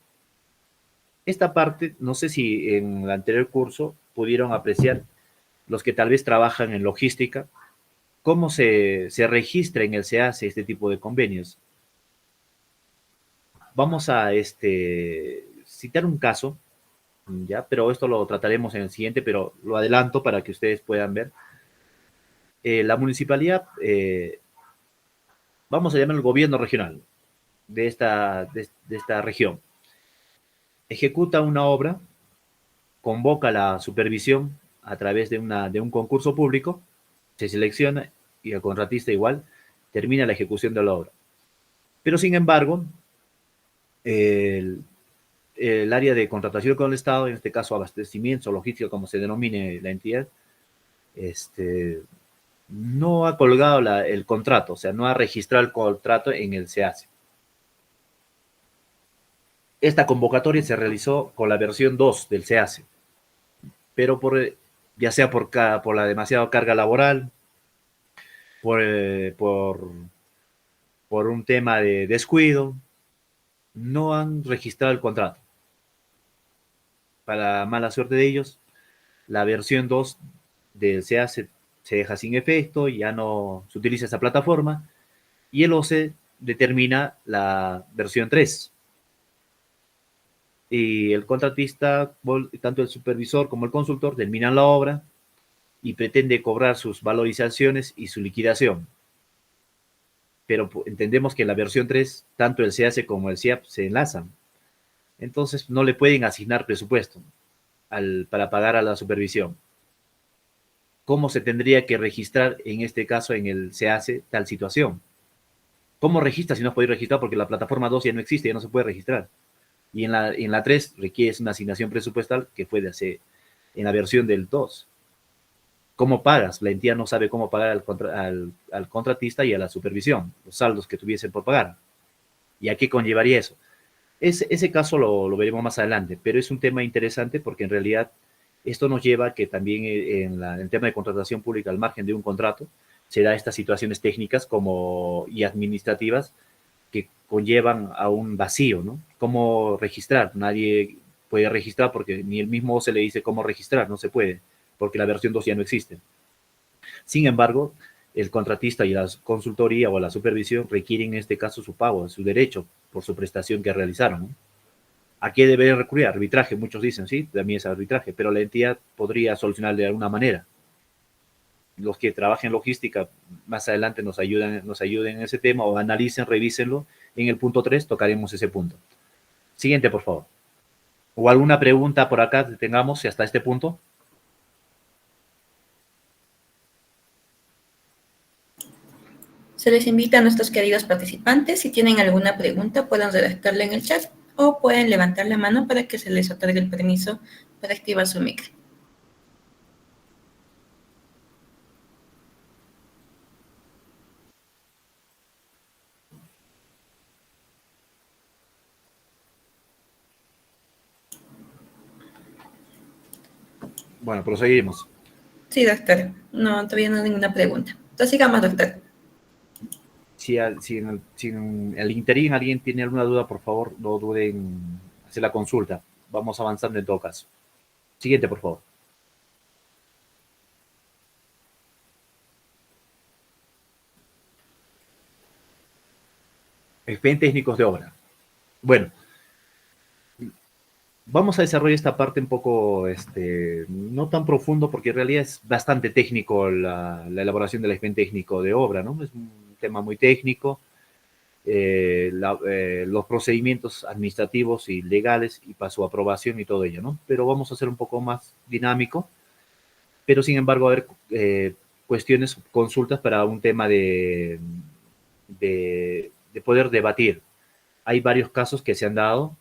Esta parte, no sé si en el anterior curso pudieron apreciar los que tal vez trabajan en logística, cómo se registra en el SEACE este tipo de convenios. Vamos a citar un caso, ¿ya? Pero esto lo trataremos en el siguiente, pero lo adelanto para que ustedes puedan ver. La municipalidad, vamos a llamar el gobierno regional de esta región, ejecuta una obra, convoca la supervisión a través de un concurso público, se selecciona y el contratista igual termina la ejecución de la obra. Pero sin embargo, el área de contratación con el Estado, en este caso abastecimiento, logística, como se denomine la entidad, no ha colgado el contrato, o sea, no ha registrado el contrato en el SEACE. Esta convocatoria se realizó con la versión 2 del SEACE, pero ya sea por la demasiada carga laboral, por un tema de descuido, no han registrado el contrato. Para mala suerte de ellos, la versión 2 del SEACE se deja sin efecto, ya no se utiliza esa plataforma, y el OCE determina la versión 3. Y el contratista, tanto el supervisor como el consultor, terminan la obra y pretende cobrar sus valorizaciones y su liquidación. Pero entendemos que en la versión 3, tanto el SEACE como el SIAP se enlazan. Entonces no le pueden asignar presupuesto para pagar a la supervisión. ¿Cómo se tendría que registrar en este caso en el SEACE tal situación? ¿Cómo registra si no puede registrar? Porque la plataforma 2 ya no existe, ya no se puede registrar. Y en la 3 requiere una asignación presupuestal que fue en la versión del 2. ¿Cómo pagas? La entidad no sabe cómo pagar al contratista y a la supervisión, los saldos que tuviesen por pagar. ¿Y a qué conllevaría eso? Ese caso lo veremos más adelante, pero es un tema interesante porque en realidad esto nos lleva a que también en el tema de contratación pública, al margen de un contrato, se da estas situaciones técnicas y administrativas que conllevan a un vacío, ¿no? ¿Cómo registrar? Nadie puede registrar porque ni el mismo se le dice cómo registrar, no se puede, porque la versión 2 ya no existe. Sin embargo, el contratista y la consultoría o la supervisión requieren en este caso su pago, su derecho por su prestación que realizaron, ¿no? ¿A qué debe recurrir? Arbitraje, muchos dicen, sí, también es arbitraje, pero la entidad podría solucionar de alguna manera. Los que trabajen en logística más adelante nos ayuden en ese tema o analicen, revísenlo. En el punto 3 tocaremos ese punto. Siguiente, por favor. ¿O alguna pregunta por acá que tengamos hasta este punto? Se les invita a nuestros queridos participantes, si tienen alguna pregunta, pueden redactarla en el chat o pueden levantar la mano para que se les otorgue el permiso para activar su micro. Bueno, proseguimos. Sí, doctor. No, todavía no hay ninguna pregunta. Entonces sigamos, doctor. Si en el interín alguien tiene alguna duda, por favor, no duden en hacer la consulta. Vamos avanzando en todo caso. Siguiente, por favor. Expedientes técnicos de obra. Bueno, vamos a desarrollar esta parte un poco, no tan profundo, porque en realidad es bastante técnico la elaboración del expediente técnico de obra, ¿no? Es un tema muy técnico, los procedimientos administrativos y legales y para su aprobación y todo ello, ¿no? Pero vamos a hacer un poco más dinámico, pero sin embargo, a ver, cuestiones, consultas para un tema de poder debatir. Hay varios casos que se han dado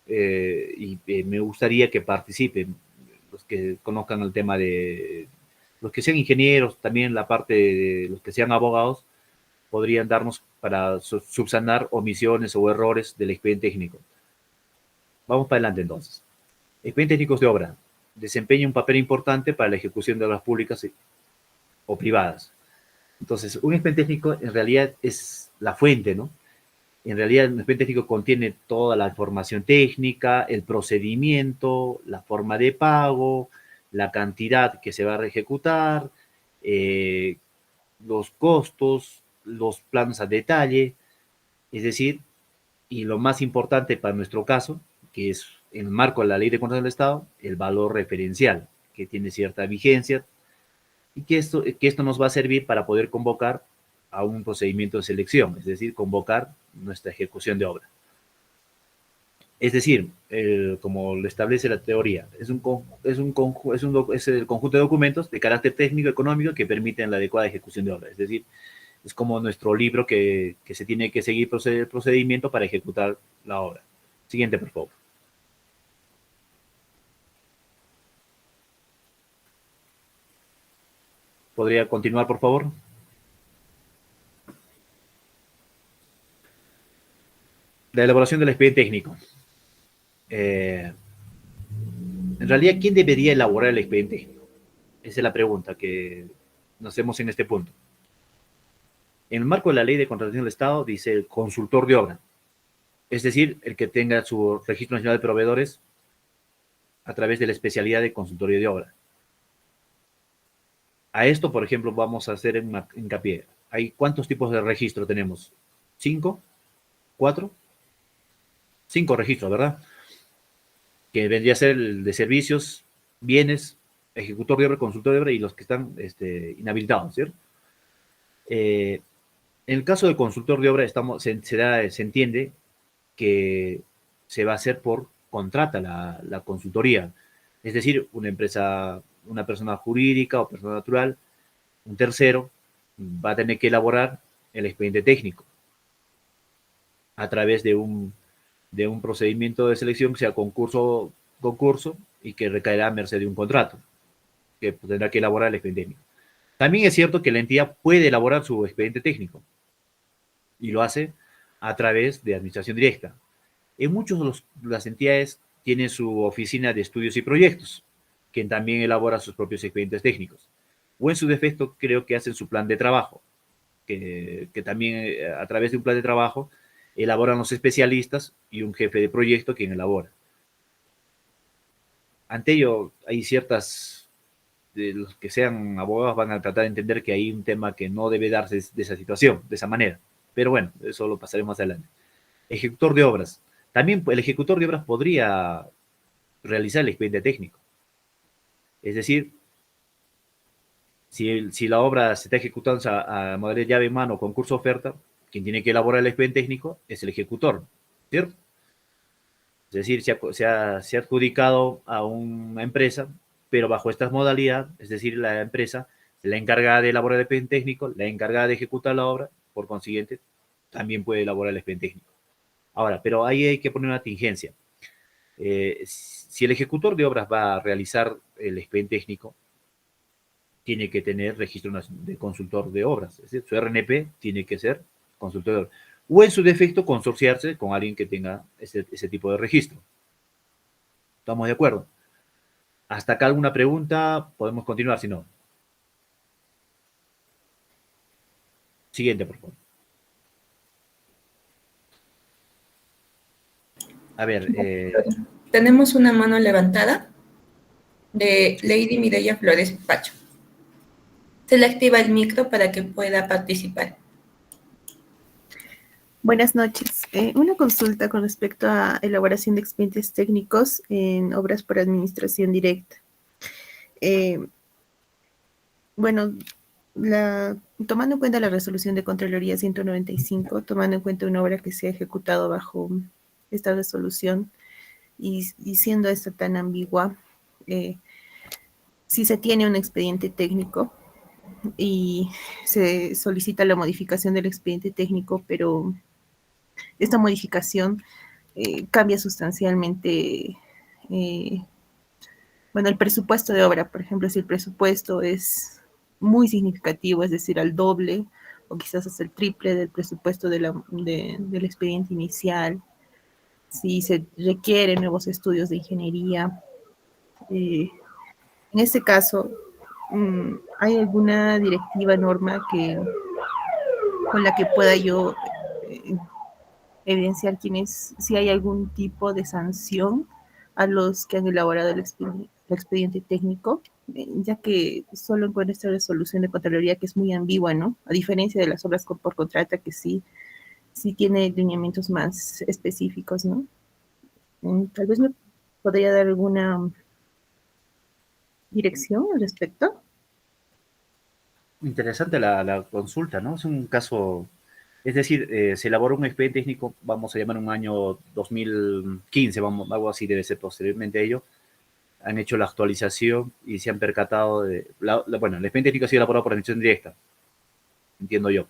y me gustaría que participen los que conozcan el tema de los que sean ingenieros, también la parte de los que sean abogados, podrían darnos para subsanar omisiones o errores del expediente técnico. Vamos para adelante entonces. Expedientes técnicos de obra. Desempeña un papel importante para la ejecución de obras públicas o privadas. Entonces, un expediente técnico en realidad es la fuente, ¿no? En realidad, un expediente técnico contiene toda la información técnica, el procedimiento, la forma de pago, la cantidad que se va a ejecutar, los costos, los planos a detalle, es decir, y lo más importante para nuestro caso, que es en el marco de la Ley de Contratos del Estado, el valor referencial, que tiene cierta vigencia, y que esto nos va a servir para poder convocar a un procedimiento de selección, es decir, convocar nuestra ejecución de obra. Es decir, como lo establece la teoría, es el conjunto de documentos de carácter técnico y económico que permiten la adecuada ejecución de obra. Es decir, es como nuestro libro que se tiene que seguir el procedimiento para ejecutar la obra. Siguiente, por favor. ¿Podría continuar, por favor? La elaboración del expediente técnico. En realidad, ¿quién debería elaborar el expediente técnico? Esa es la pregunta que nos hacemos en este punto. En el marco de la Ley de Contratación del Estado dice el consultor de obra, es decir, el que tenga su Registro Nacional de Proveedores a través de la especialidad de consultoría de obra. A esto, por ejemplo, vamos a hacer hincapié. ¿Cuántos tipos de registro tenemos? ¿5? ¿4? 5 registros, ¿verdad? Que vendría a ser el de servicios, bienes, ejecutor de obra, consultor de obra y los que están inhabilitados, ¿cierto? En el caso del consultor de obra se entiende que se va a hacer por contrata la consultoría. Es decir, una empresa, una persona jurídica o persona natural, un tercero, va a tener que elaborar el expediente técnico a través de un procedimiento de selección, sea concurso, y que recaerá a merced de un contrato, que tendrá que elaborar el expediente técnico. También es cierto que la entidad puede elaborar su expediente técnico y lo hace a través de administración directa. En muchas de las entidades tienen su oficina de estudios y proyectos, que también elabora sus propios expedientes técnicos. O en su defecto, creo que hacen su plan de trabajo, que también a través de un plan de trabajo elaboran los especialistas y un jefe de proyecto quien elabora. Ante ello, hay ciertas, de los que sean abogados van a tratar de entender que hay un tema que no debe darse de esa situación, de esa manera. Pero bueno, eso lo pasaremos más adelante. Ejecutor de obras. También el ejecutor de obras podría realizar el expediente técnico. Es decir, si la obra se está ejecutando a modalidad llave en mano, concurso oferta, quien tiene que elaborar el expediente técnico es el ejecutor, ¿cierto? Es decir, se ha adjudicado a una empresa, pero bajo estas modalidades, es decir, la empresa, la encargada de elaborar el expediente técnico, la encargada de ejecutar la obra, por consiguiente, también puede elaborar el expediente técnico. Ahora, pero ahí hay que poner una tingencia. Si el ejecutor de obras va a realizar el expediente técnico, tiene que tener registro de consultor de obras. Es decir, su RNP tiene que ser consultor de obras. O en su defecto, consorciarse con alguien que tenga ese tipo de registro. ¿Estamos de acuerdo? ¿Hasta acá alguna pregunta? Podemos continuar, si no. Siguiente, por favor. A ver. Tenemos una mano levantada de Lady Mireya Flores Pacho. Se le activa el micro para que pueda participar. Buenas noches. Una consulta con respecto a elaboración de expedientes técnicos en obras por administración directa. Bueno, tomando en cuenta la resolución de Contraloría 195, tomando en cuenta una obra que se ha ejecutado bajo esta resolución y siendo esta tan ambigua, si se tiene un expediente técnico, y se solicita la modificación del expediente técnico, pero esta modificación cambia sustancialmente, bueno, el presupuesto de obra. Por ejemplo, si el presupuesto es muy significativo, es decir, al doble o quizás hasta el triple del presupuesto del expediente inicial, si se requieren nuevos estudios de ingeniería. En este caso, ¿hay alguna directiva, norma con la que pueda yo eh, evidenciar si hay algún tipo de sanción a los que han elaborado el expediente técnico? Ya que solo encuentro esta resolución de Contraloría que es muy ambigua, ¿no? A diferencia de las obras por contrata, que sí tiene lineamientos más específicos, ¿no? Tal vez me podría dar alguna dirección al respecto. Interesante la consulta, ¿no? Es un caso, es decir, se elaboró un expediente técnico, vamos a llamar un año 2015, vamos, algo así debe ser posteriormente a ello. Han hecho la actualización y se han percatado de, bueno, el expediente técnico ha sido elaborado por administración directa, entiendo yo.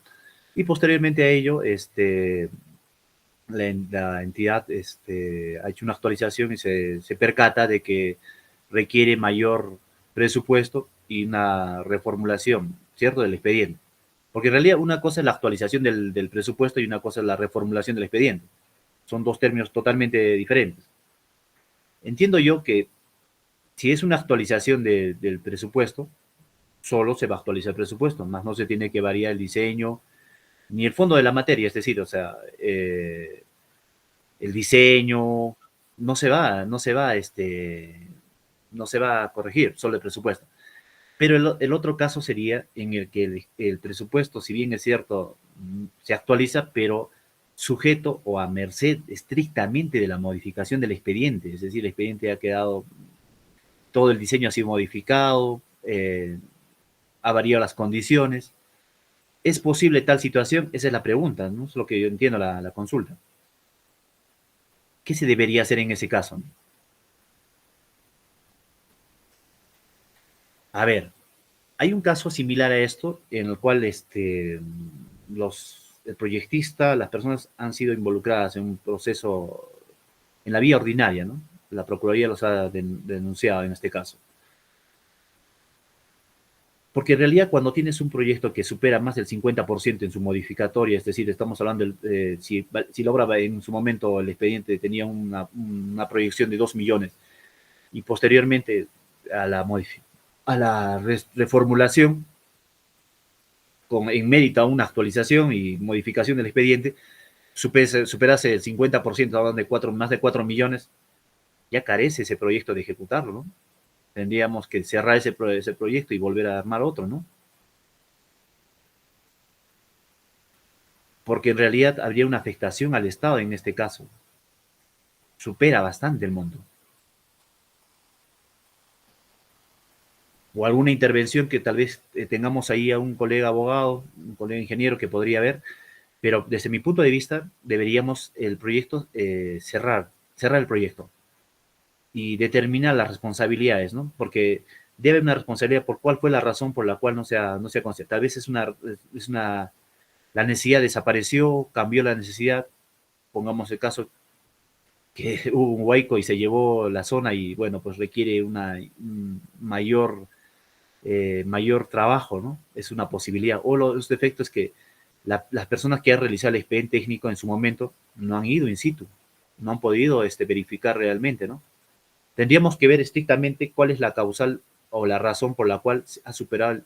Y posteriormente a ello, la entidad ha hecho una actualización y se percata de que requiere mayor presupuesto y una reformulación, ¿cierto?, del expediente. Porque en realidad una cosa es la actualización del presupuesto y una cosa es la reformulación del expediente. Son dos términos totalmente diferentes. Entiendo yo que si es una actualización del presupuesto, solo se va a actualizar el presupuesto, más no se tiene que variar el diseño ni el fondo de la materia, es decir, o sea, el diseño no se va a corregir, solo el presupuesto. Pero el otro caso sería en el que el presupuesto, si bien es cierto, se actualiza, pero sujeto o a merced estrictamente de la modificación del expediente, es decir, el expediente ha quedado, todo el diseño ha sido modificado, ha variado las condiciones. ¿Es posible tal situación? Esa es la pregunta, ¿no? Es lo que yo entiendo la consulta. ¿Qué se debería hacer en ese caso? A ver, hay un caso similar a esto en el cual el proyectista, las personas han sido involucradas en un proceso en la vía ordinaria, ¿no? La Procuraduría los ha denunciado en este caso. Porque en realidad cuando tienes un proyecto que supera más del 50% en su modificatoria, es decir, estamos hablando, si la obra en su momento, el expediente tenía una proyección de 2 millones y posteriormente a la reformulación, en mérito a una actualización y modificación del expediente, superase el 50%, hablando de más de 4 millones, ya carece ese proyecto de ejecutarlo, ¿no? Tendríamos que cerrar ese proyecto y volver a armar otro, ¿no? Porque en realidad habría una afectación al Estado en este caso. Supera bastante el monto. O alguna intervención que tal vez tengamos ahí a un colega abogado, un colega ingeniero que podría ver, pero desde mi punto de vista deberíamos el proyecto cerrar el proyecto y determinar las responsabilidades, ¿no? Porque debe haber una responsabilidad por cuál fue la razón por la cual no se ha conseguido. Tal vez la necesidad desapareció, cambió la necesidad, pongamos el caso que hubo un huaico y se llevó la zona y bueno, pues requiere un mayor trabajo, ¿no? Es una posibilidad. O los defectos es que las personas que han realizado el expediente técnico en su momento no han ido in situ, no han podido verificar realmente, ¿no? Tendríamos que ver estrictamente cuál es la causal o la razón por la cual ha superado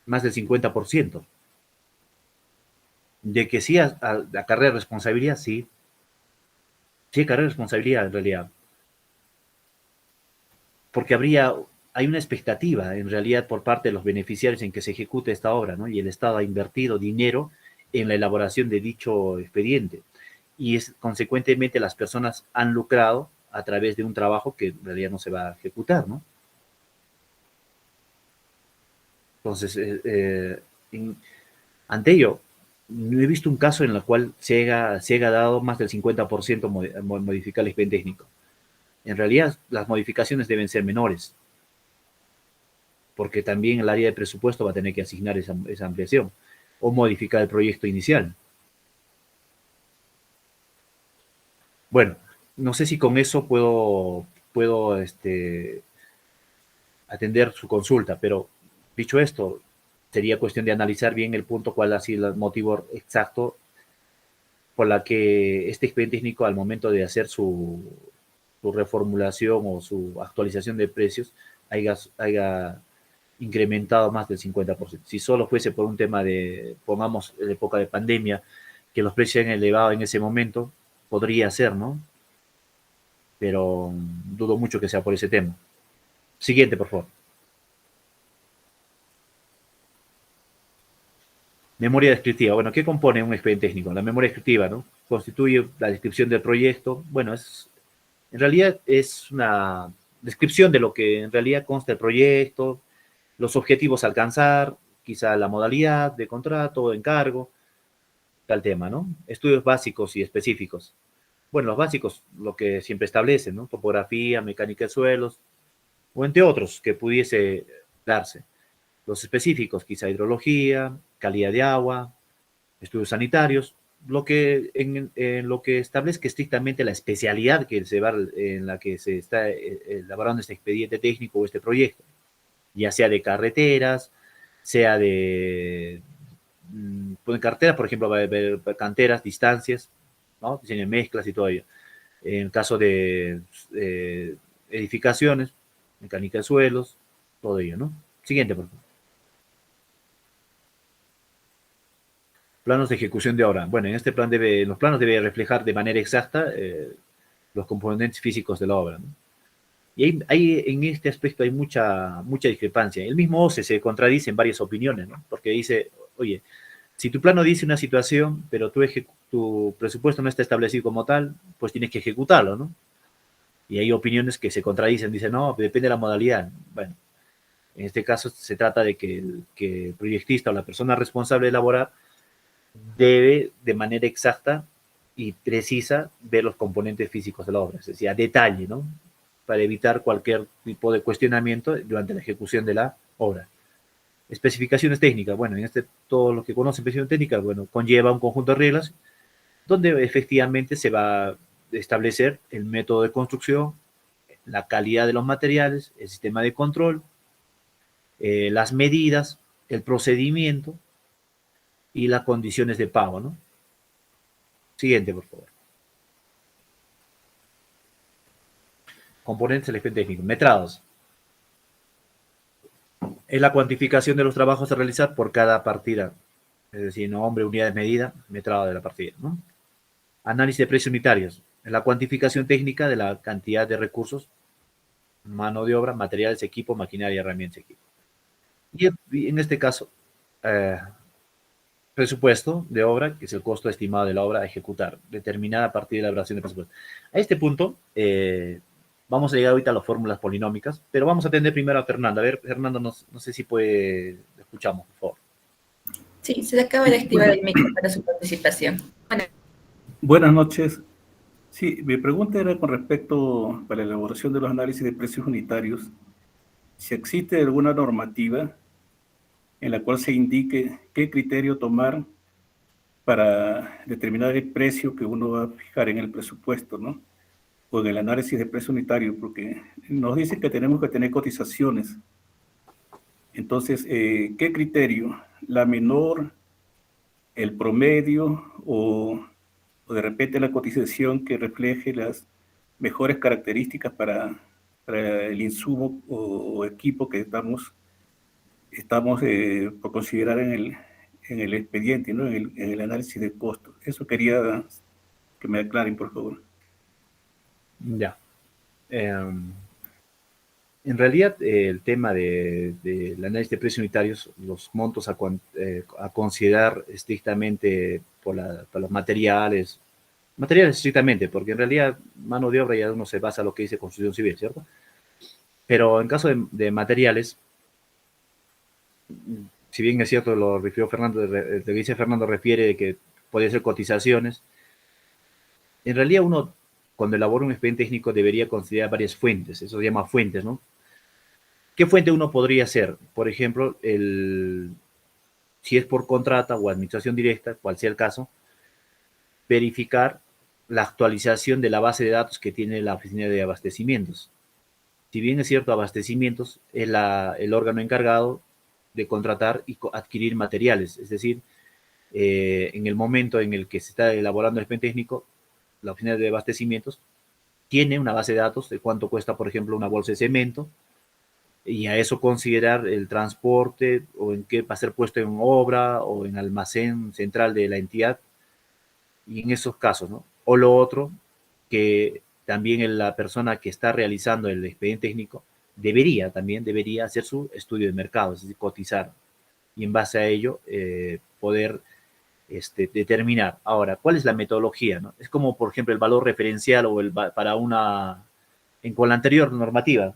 más del 50%. De que sí acarrea responsabilidad, sí. Sí acarrea responsabilidad en realidad. Porque hay una expectativa en realidad por parte de los beneficiarios en que se ejecute esta obra, ¿no? Y el Estado ha invertido dinero en la elaboración de dicho expediente. Y consecuentemente las personas han lucrado a través de un trabajo que en realidad no se va a ejecutar, ¿no? Entonces, ante ello, no he visto un caso en el cual se haya dado más del 50% modificar el expediente técnico. En realidad, las modificaciones deben ser menores. porque también el área de presupuesto va a tener que asignar esa ampliación o modificar el proyecto inicial. Bueno, no sé si con eso puedo atender su consulta, pero dicho esto, sería cuestión de analizar bien el punto, cuál ha sido el motivo exacto por la que este expediente técnico al momento de hacer su reformulación o su actualización de precios haya incrementado más del 50%. Si solo fuese por un tema de, pongamos, en época de pandemia, que los precios se han elevado en ese momento, podría ser, ¿no? Pero dudo mucho que sea por ese tema. Siguiente, por favor. Memoria descriptiva. Bueno, ¿qué compone un expediente técnico? La memoria descriptiva, ¿no? Constituye la descripción del proyecto. Bueno, en realidad es una descripción de lo que en realidad consta el proyecto, los objetivos a alcanzar, quizá la modalidad de contrato, encargo, tal tema, ¿no? Estudios básicos y específicos. Bueno, los básicos, lo que siempre establecen, ¿no? Topografía, mecánica de suelos, o entre otros que pudiese darse. Los específicos, quizá hidrología, calidad de agua, estudios sanitarios, en lo que establezca estrictamente la especialidad que se va, en la que se está elaborando este expediente técnico o este proyecto, ya sea de carreteras, sea de carreteras, por ejemplo, va a haber canteras, distancias, ¿no? Tienen mezclas y todo ello. En caso de edificaciones, mecánica de suelos, todo ello, ¿no? Siguiente, por favor. Planos de ejecución de obra. Bueno, en este plan los planos debe reflejar de manera exacta los componentes físicos de la obra, ¿no? Y en este aspecto hay mucha discrepancia. El mismo OCE se contradice en varias opiniones, ¿no? Porque dice, oye, si tu plano dice una situación, pero tu presupuesto no está establecido como tal, pues tienes que ejecutarlo, ¿no? Y hay opiniones que se contradicen, dicen, no, depende de la modalidad. Bueno, en este caso se trata de que el proyectista o la persona responsable de elaborar debe de manera exacta y precisa ver los componentes físicos de la obra, es decir, a detalle, ¿no? Para evitar cualquier tipo de cuestionamiento durante la ejecución de la obra. Especificaciones técnicas, bueno, todo lo que conoce especificación técnica, bueno, conlleva un conjunto de reglas donde efectivamente se va a establecer el método de construcción, la calidad de los materiales, el sistema de control, las medidas, el procedimiento y las condiciones de pago, ¿no? Siguiente, por favor. Componentes del expediente técnico. Metrados. Es la cuantificación de los trabajos a realizar por cada partida. Es decir, nombre, unidades de medida, metrado de la partida, ¿no? Análisis de precios unitarios. Es la cuantificación técnica de la cantidad de recursos, mano de obra, materiales, equipo, maquinaria, herramientas, equipo. Y en este caso, presupuesto de obra, que es el costo estimado de la obra a ejecutar, determinada a partir de la elaboración de presupuesto. A este punto, vamos a llegar ahorita a las fórmulas polinómicas, pero vamos a atender primero a Fernanda. A ver, Fernanda, no sé si escuchamos, por favor. Sí, se le acaba de activar el micro para su participación. Buenas noches. Sí, mi pregunta era con respecto a la elaboración de los análisis de precios unitarios. Si existe alguna normativa en la cual se indique qué criterio tomar para determinar el precio que uno va a fijar en el presupuesto, ¿no? O en el análisis de precio unitario, porque nos dicen que tenemos que tener cotizaciones. Entonces, ¿qué criterio? ¿La menor, el promedio o de repente la cotización que refleje las mejores características para el insumo o equipo que estamos por considerar en el expediente, ¿no? En el análisis de costos? Eso quería que me aclaren, por favor. Ya. En realidad, el tema del análisis de precios unitarios, los montos a considerar estrictamente por los materiales estrictamente, porque en realidad mano de obra ya uno se basa en lo que dice construcción civil, ¿cierto? Pero en caso de materiales, si bien es cierto, lo refirió Fernando, lo que dice Fernando refiere de que puede ser cotizaciones, en realidad uno, cuando elabora un expediente técnico, debería considerar varias fuentes, eso se llama fuentes, ¿no? ¿Qué fuente uno podría ser? Por ejemplo, si es por contrata o administración directa, cual sea el caso, verificar la actualización de la base de datos que tiene la oficina de abastecimientos. Si bien es cierto, abastecimientos es el órgano encargado de contratar y adquirir materiales, es decir, en el momento en el que se está elaborando el expediente técnico, la oficina de abastecimientos tiene una base de datos de cuánto cuesta, por ejemplo, una bolsa de cemento, y a eso considerar el transporte o en qué va a ser puesto en obra o en almacén central de la entidad, y en esos casos, ¿no? O lo otro, que también la persona que está realizando el expediente técnico debería hacer su estudio de mercado, es decir, cotizar, y en base a ello poder determinar. Ahora, ¿cuál es la metodología? ¿No? Es como, por ejemplo, el valor referencial o con la anterior normativa.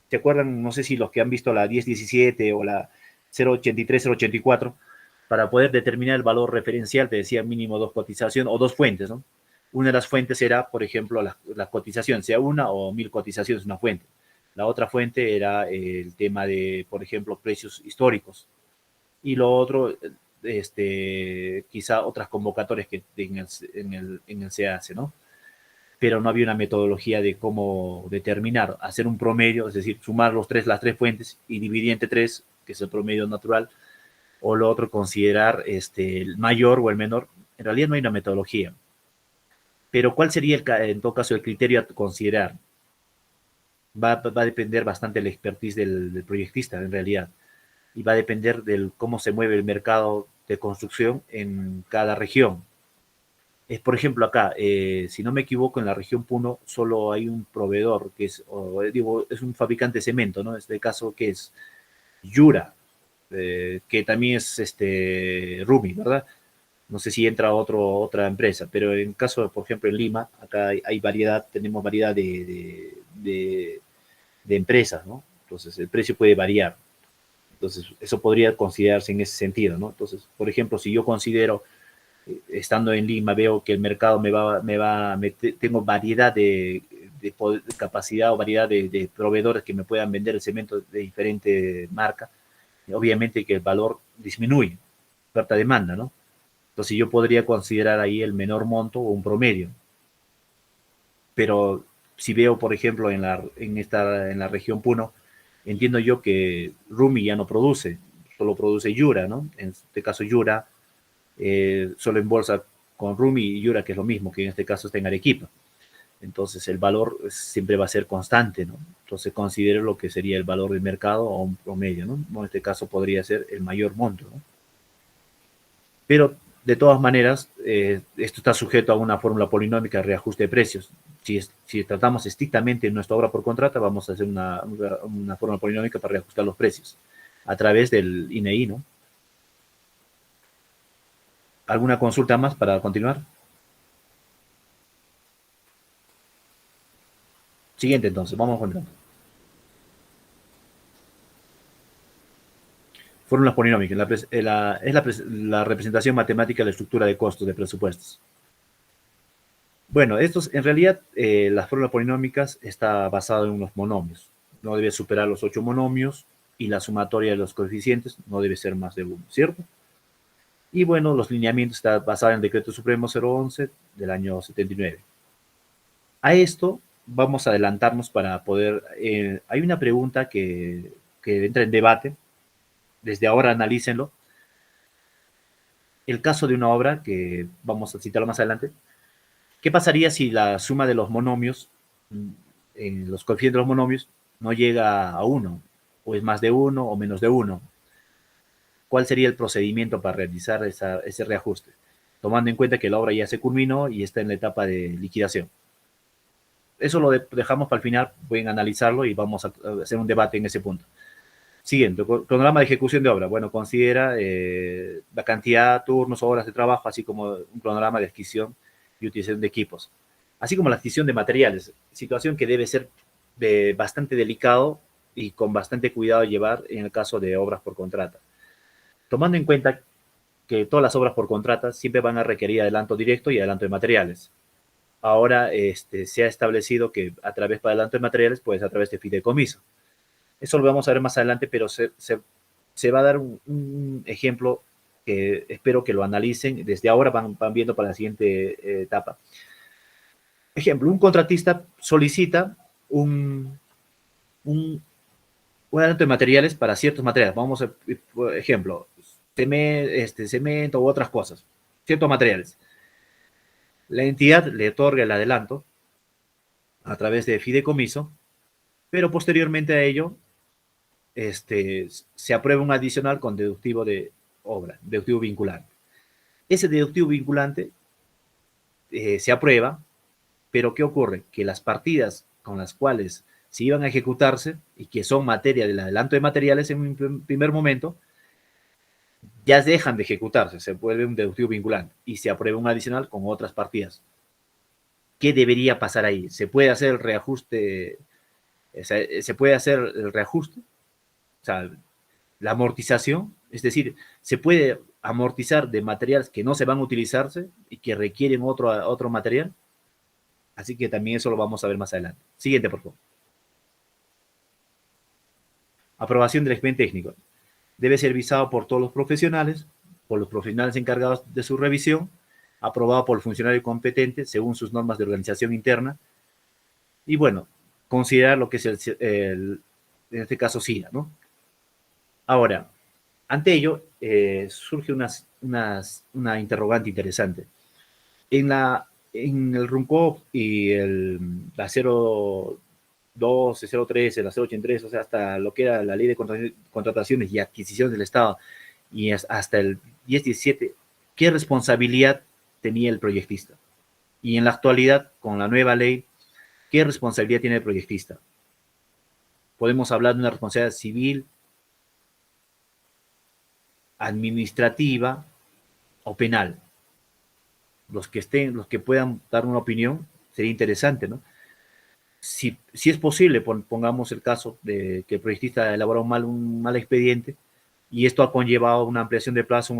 ¿Se acuerdan? No sé si los que han visto la 1017 o la 083, 084, para poder determinar el valor referencial, te decía mínimo dos cotizaciones o dos fuentes, ¿no? Una de las fuentes era, por ejemplo, la cotización, sea una o 1000 cotizaciones, una fuente. La otra fuente era el tema de, por ejemplo, precios históricos. Y lo otro, quizá otras convocatorias que en el se hace, ¿no? Pero no había una metodología de cómo determinar, hacer un promedio, es decir, sumar las tres fuentes y dividir entre tres, que es el promedio natural, o lo otro, considerar el mayor o el menor. En realidad no hay una metodología. Pero ¿cuál sería, en todo caso, el criterio a considerar? Va a depender bastante de la expertise del proyectista, en realidad, y va a depender de cómo se mueve el mercado de construcción en cada región. Por ejemplo, acá, si no me equivoco, en la región Puno solo hay un proveedor, que es un fabricante de cemento, ¿no? En este caso, que es Yura, que también es Rumi, ¿verdad? No sé si entra otra empresa, pero en caso, por ejemplo, en Lima, acá hay variedad, tenemos variedad de empresas, ¿no? Entonces, el precio puede variar. Entonces, eso podría considerarse en ese sentido, ¿no? Entonces, por ejemplo, si yo considero, estando en Lima, veo que el mercado tengo variedad de capacidad o variedad de proveedores que me puedan vender el cemento de diferente marca, obviamente que el valor disminuye, oferta-demanda, ¿no? Entonces yo podría considerar ahí el menor monto o un promedio. Pero si veo, por ejemplo, en la región Puno, entiendo yo que Rumi ya no produce, solo produce Yura, ¿no? En este caso Yura solo embolsa con Rumi y Yura, que es lo mismo, que en este caso está en Arequipa. Entonces el valor siempre va a ser constante, ¿no? Entonces considero lo que sería el valor del mercado o un promedio, ¿no? En este caso podría ser el mayor monto, ¿no? Pero de todas maneras, esto está sujeto a una fórmula polinómica de reajuste de precios. Si tratamos estrictamente nuestra obra por contrata, vamos a hacer una fórmula polinómica para reajustar los precios a través del INEI, ¿no? ¿Alguna consulta más para continuar? Siguiente, entonces, vamos con fórmulas polinómicas. La representación matemática de la estructura de costos de presupuestos. Bueno, en realidad, las fórmulas polinómicas está basado en unos monomios. No debe superar los 8 monomios y la sumatoria de los coeficientes no debe ser más de 1, ¿cierto? Y bueno, los lineamientos están basados en el Decreto Supremo 011 del año 79. A esto vamos a adelantarnos para poder... hay una pregunta que entra en debate. Desde ahora analícenlo. El caso de una obra, que vamos a citarlo más adelante. ¿Qué pasaría si la suma de los monomios, en los coeficientes de los monomios, no llega a 1, o es más de 1 o menos de 1? ¿Cuál sería el procedimiento para realizar ese reajuste? Tomando en cuenta que la obra ya se culminó y está en la etapa de liquidación. Eso lo dejamos para el final, pueden analizarlo y vamos a hacer un debate en ese punto. Siguiente, cronograma de ejecución de obra. Bueno, considera la cantidad, turnos, horas de trabajo, así como un cronograma de adquisición y utilización de equipos, así como la adquisición de materiales, situación que debe ser bastante delicado y con bastante cuidado llevar en el caso de obras por contrata. Tomando en cuenta que todas las obras por contrata siempre van a requerir adelanto directo y adelanto de materiales. Ahora se ha establecido que a través para adelanto de materiales, pues a través de fideicomiso. Eso lo vamos a ver más adelante, pero se va a dar un ejemplo que espero que lo analicen. Desde ahora van viendo para la siguiente etapa. Ejemplo, un contratista solicita un adelanto de materiales para ciertos materiales. Vamos a, por ejemplo, cemento u otras cosas, ciertos materiales. La entidad le otorga el adelanto a través de fideicomiso, pero posteriormente a ello se aprueba un adicional con deductivo de obra, deductivo vinculante. Ese deductivo vinculante se aprueba, pero ¿qué ocurre? Que las partidas con las cuales se iban a ejecutarse y que son materia del adelanto de materiales en un primer momento, ya dejan de ejecutarse, se vuelve un deductivo vinculante y se aprueba un adicional con otras partidas. ¿Qué debería pasar ahí? ¿Se puede hacer el reajuste? ¿Se puede hacer el reajuste? O sea, la amortización, es decir, se puede amortizar de materiales que no se van a utilizarse y que requieren otro material. Así que también eso lo vamos a ver más adelante. Siguiente, por favor. Aprobación del expediente técnico. Debe ser visado por todos los profesionales, por los profesionales encargados de su revisión, aprobado por el funcionario competente según sus normas de organización interna. Y bueno, considerar lo que es en este caso SIDA, ¿no? Ahora, ante ello, surge una interrogante interesante. En el RUNCOP y la 012, 013, la 083, o sea, hasta lo que era la ley de contrataciones y adquisiciones del Estado, y hasta el 1017, ¿qué responsabilidad tenía el proyectista? Y en la actualidad, con la nueva ley, ¿qué responsabilidad tiene el proyectista? Podemos hablar de una responsabilidad civil, administrativa o penal. Los que puedan dar una opinión, sería interesante, ¿no? Si es posible, pongamos el caso de que el proyectista elabora un mal expediente y esto ha conllevado una ampliación de plazo,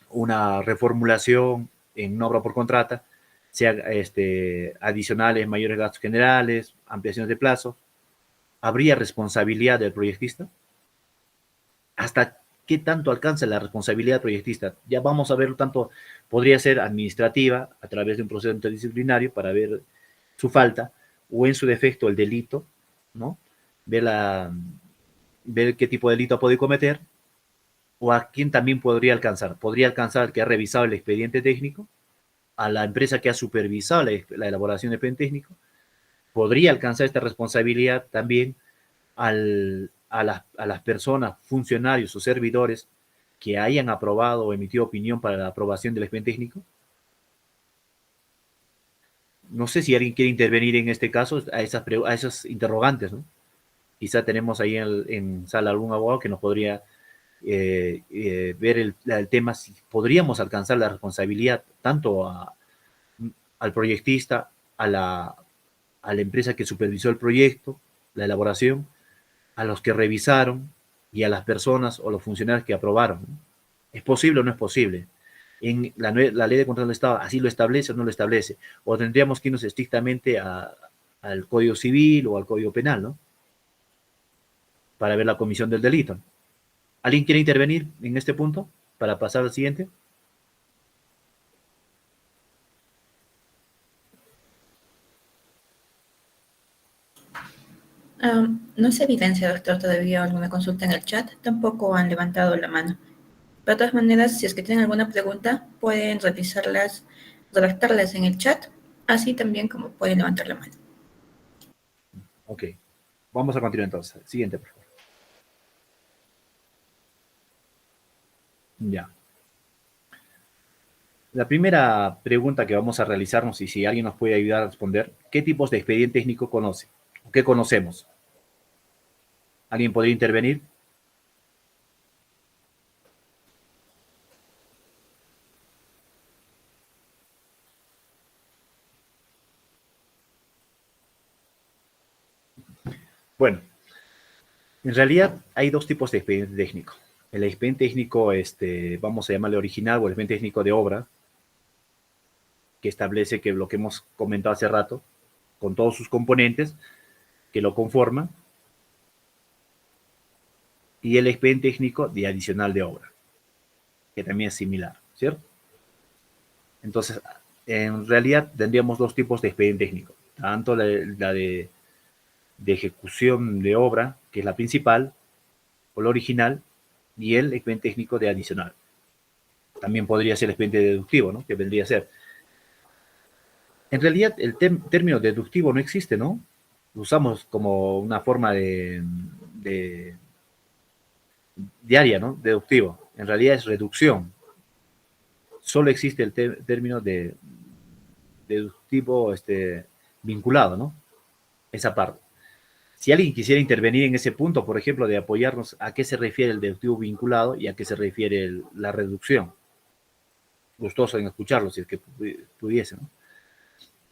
una reformulación en obra por contrata, sea adicionales, mayores gastos generales, ampliaciones de plazo, ¿habría responsabilidad del proyectista? ¿Hasta qué tanto alcanza la responsabilidad proyectista? Ya vamos a ver, tanto podría ser administrativa a través de un proceso interdisciplinario para ver su falta o en su defecto el delito, ¿no? Ver qué tipo de delito puede cometer o a quién también podría alcanzar. Podría alcanzar al que ha revisado el expediente técnico, a la empresa que ha supervisado la elaboración del expediente técnico. Podría alcanzar esta responsabilidad también a las personas, funcionarios o servidores que hayan aprobado o emitido opinión para la aprobación del expediente técnico. No sé si alguien quiere intervenir en este caso a esas interrogantes, ¿no? Quizá tenemos ahí en sala algún abogado que nos podría ver el tema, si podríamos alcanzar la responsabilidad tanto al proyectista, a la empresa que supervisó el proyecto, la elaboración, a los que revisaron y a las personas o los funcionarios que aprobaron, ¿no? ¿Es posible o no es posible? En la ley de control del Estado así lo establece o no lo establece, o tendríamos que irnos estrictamente al Código Civil o al Código Penal, ¿no? Para ver la comisión del delito. ¿Alguien quiere intervenir en este punto para pasar al siguiente? No se evidencia, doctor, todavía alguna consulta en el chat. Tampoco han levantado la mano. De todas maneras, si es que tienen alguna pregunta, pueden revisarlas, redactarlas en el chat, así también como pueden levantar la mano. Ok. Vamos a continuar entonces. Siguiente, por favor. Ya. La primera pregunta que vamos a realizarnos, y si alguien nos puede ayudar a responder, ¿qué tipos de expediente técnico conoce? ¿Qué conocemos? ¿Alguien podría intervenir? Bueno, en realidad hay dos tipos de expediente técnico. El expediente técnico, vamos a llamarle original, o el expediente técnico de obra, que establece que lo que hemos comentado hace rato, con todos sus componentes, que lo conforman y el expediente técnico de adicional de obra, que también es similar, ¿cierto? Entonces, en realidad tendríamos dos tipos de expediente técnico, tanto la de ejecución de obra, que es la principal, o la original, y el expediente técnico de adicional. También podría ser el expediente deductivo, ¿no? Que vendría a ser. En realidad, el término deductivo no existe, ¿no? Lo usamos como una forma de diaria, ¿no? Deductivo. En realidad es reducción. Solo existe el término de deductivo vinculado, ¿no? Esa parte. Si alguien quisiera intervenir en ese punto, por ejemplo, de apoyarnos a qué se refiere el deductivo vinculado y a qué se refiere la reducción. Gustoso en escucharlo, si es que pudiese, ¿no?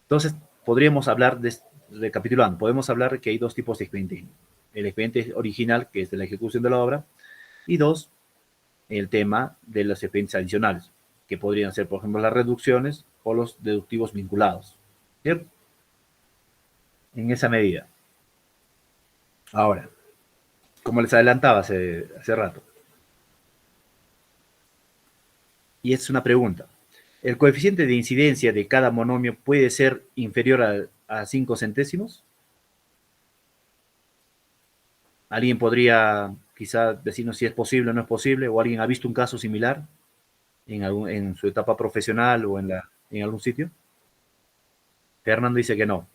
Entonces, podríamos hablar, recapitulando, podemos hablar que hay dos tipos de expediente técnico. El expediente original, que es de la ejecución de la obra, y dos, el tema de los expedientes adicionales, que podrían ser, por ejemplo, las reducciones o los deductivos vinculados. ¿Cierto? En esa medida. Ahora, como les adelantaba hace rato, y es una pregunta, ¿el coeficiente de incidencia de cada monomio puede ser inferior a 5 centésimos? ¿Alguien podría quizá decirnos si es posible o no es posible? ¿O alguien ha visto un caso similar en su etapa profesional o en algún sitio? Fernando dice que no.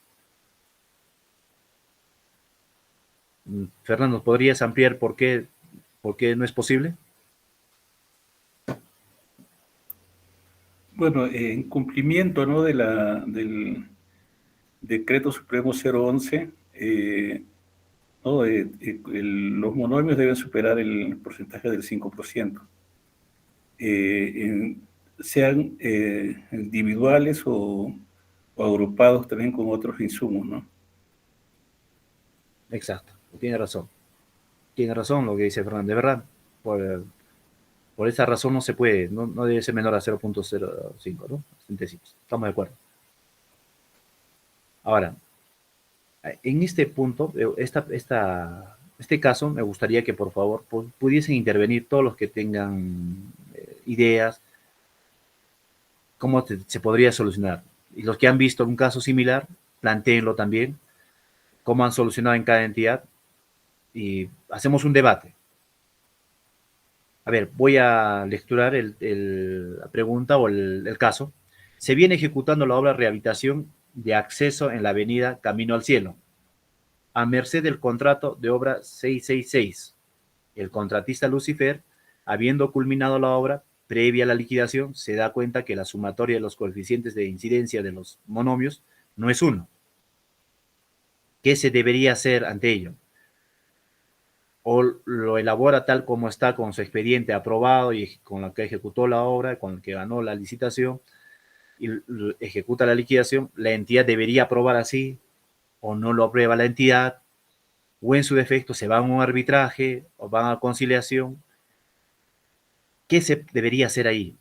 Fernando, ¿podrías ampliar por qué no es posible? Bueno, en cumplimiento, ¿no?, del Decreto Supremo 011, ¿no? Los monomios deben superar el porcentaje del 5%, sean individuales o agrupados también con otros insumos, ¿no? Exacto, tiene razón. Tiene razón lo que dice Fernando, de verdad. Por esa razón no se puede, no debe ser menor a 0.05, ¿no? Centésimos. Estamos de acuerdo. Ahora, en este punto, este caso, me gustaría que por favor pudiesen intervenir todos los que tengan ideas, cómo se podría solucionar. Y los que han visto un caso similar, planteenlo también, cómo han solucionado en cada entidad, y hacemos un debate. A ver, voy a lecturar la pregunta o el caso. Se viene ejecutando la obra de rehabilitación de acceso en la avenida Camino al Cielo, a merced del contrato de obra 666. El contratista Lucifer, habiendo culminado la obra, previa a la liquidación, se da cuenta que la sumatoria de los coeficientes de incidencia de los monomios no es 1. ¿Qué se debería hacer ante ello? O lo elabora tal como está con su expediente aprobado y con lo que ejecutó la obra, con el que ganó la licitación y ejecuta la liquidación, la entidad debería aprobar así, o no lo aprueba la entidad, o en su defecto se va a un arbitraje o van a conciliación. ¿Qué se debería hacer ahí?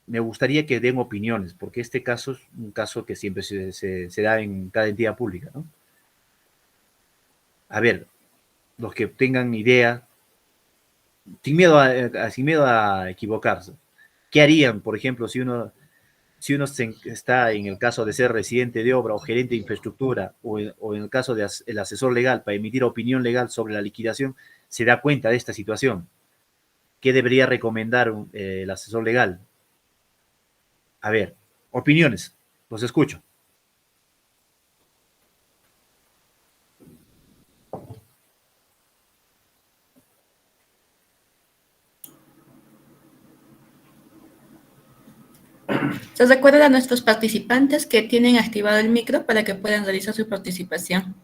Me gustaría que den opiniones, porque este caso es un caso que siempre se da en cada entidad pública, ¿no? A ver, los que tengan idea, sin miedo a equivocarse, ¿qué harían, por ejemplo, si uno está en el caso de ser residente de obra o gerente de infraestructura o en el caso del asesor legal para emitir opinión legal sobre la liquidación, se da cuenta de esta situación? ¿Qué debería recomendar el asesor legal? A ver, opiniones, los escucho. Se recuerda a nuestros participantes que tienen activado el micro para que puedan realizar su participación.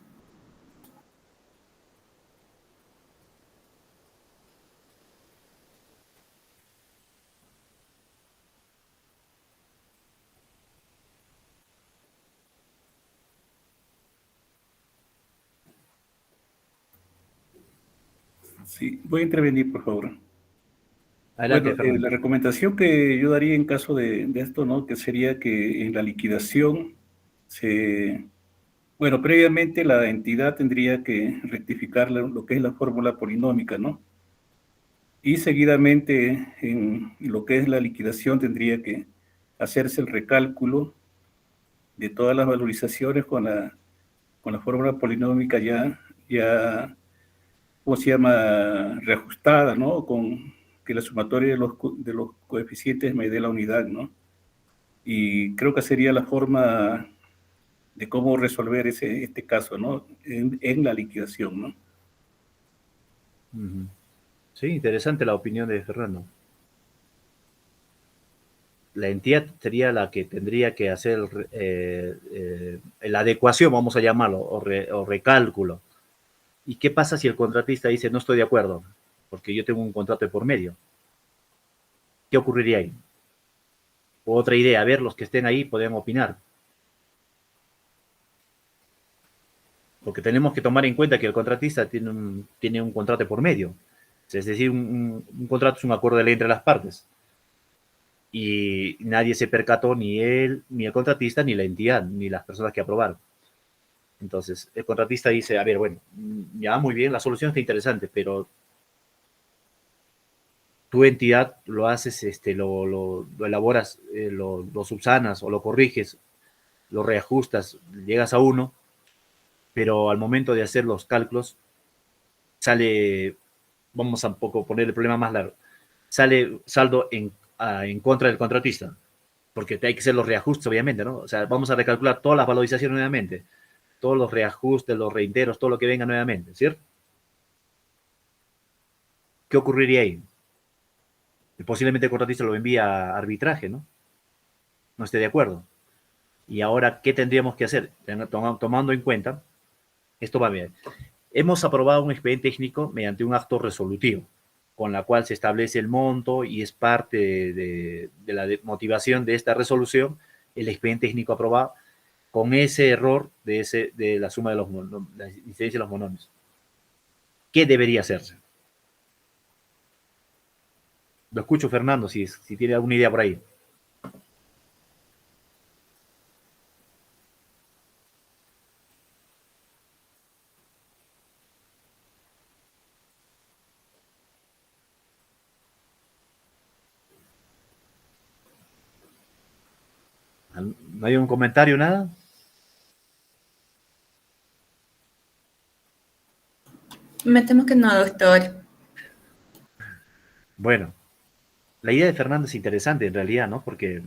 Sí, voy a intervenir, por favor. Adelante, Bueno, Fernando. la recomendación que yo daría en caso de esto, ¿no?, que sería que en la liquidación se Bueno, previamente la entidad tendría que rectificar lo que es la fórmula polinómica, ¿no? Y seguidamente en lo que es la liquidación tendría que hacerse el recálculo de todas las valorizaciones con la fórmula polinómica ya, ¿cómo se llama? Reajustada, ¿no? Con que la sumatoria de los coeficientes me dé la unidad, ¿no? Y creo que sería la forma de cómo resolver este caso, ¿no? En la liquidación, ¿no? Ujú. Sí, interesante la opinión de Fernando. La entidad sería la que tendría que hacer la adecuación, vamos a llamarlo, o recálculo. ¿Y qué pasa si el contratista dice no estoy de acuerdo? Porque yo tengo un contrato de por medio. ¿Qué ocurriría ahí? O otra idea, a ver, los que estén ahí pueden opinar. Porque tenemos que tomar en cuenta que el contratista tiene un contrato de por medio. Es decir, un contrato es un acuerdo de ley entre las partes. Y nadie se percató, ni él, ni el contratista, ni la entidad, ni las personas que aprobaron. Entonces, el contratista dice, a ver, bueno, ya muy bien, la solución está interesante, pero tu entidad lo haces, lo elaboras, lo subsanas o lo corriges, lo reajustas, llegas a uno, pero al momento de hacer los cálculos sale, vamos a un poco poner el problema más largo, sale saldo en contra del contratista, porque hay que hacer los reajustes, obviamente, ¿no? O sea, vamos a recalcular todas las valorizaciones nuevamente, todos los reajustes, los reintegros, todo lo que venga nuevamente, ¿cierto? ¿Qué ocurriría ahí? Posiblemente el contratista lo envía a arbitraje, ¿no? No esté de acuerdo. Y ahora, ¿qué tendríamos que hacer? Tomando en cuenta, esto va bien. Hemos aprobado un expediente técnico mediante un acto resolutivo, con la cual se establece el monto y es parte de la motivación de esta resolución, el expediente técnico aprobado, con ese error de la suma de la incidencia de los monomios. ¿Qué debería hacerse? Lo escucho, Fernando, si tiene alguna idea por ahí. ¿No hay un comentario, nada? Me temo que no, doctor. Bueno, la idea de Fernando es interesante en realidad, ¿no? Porque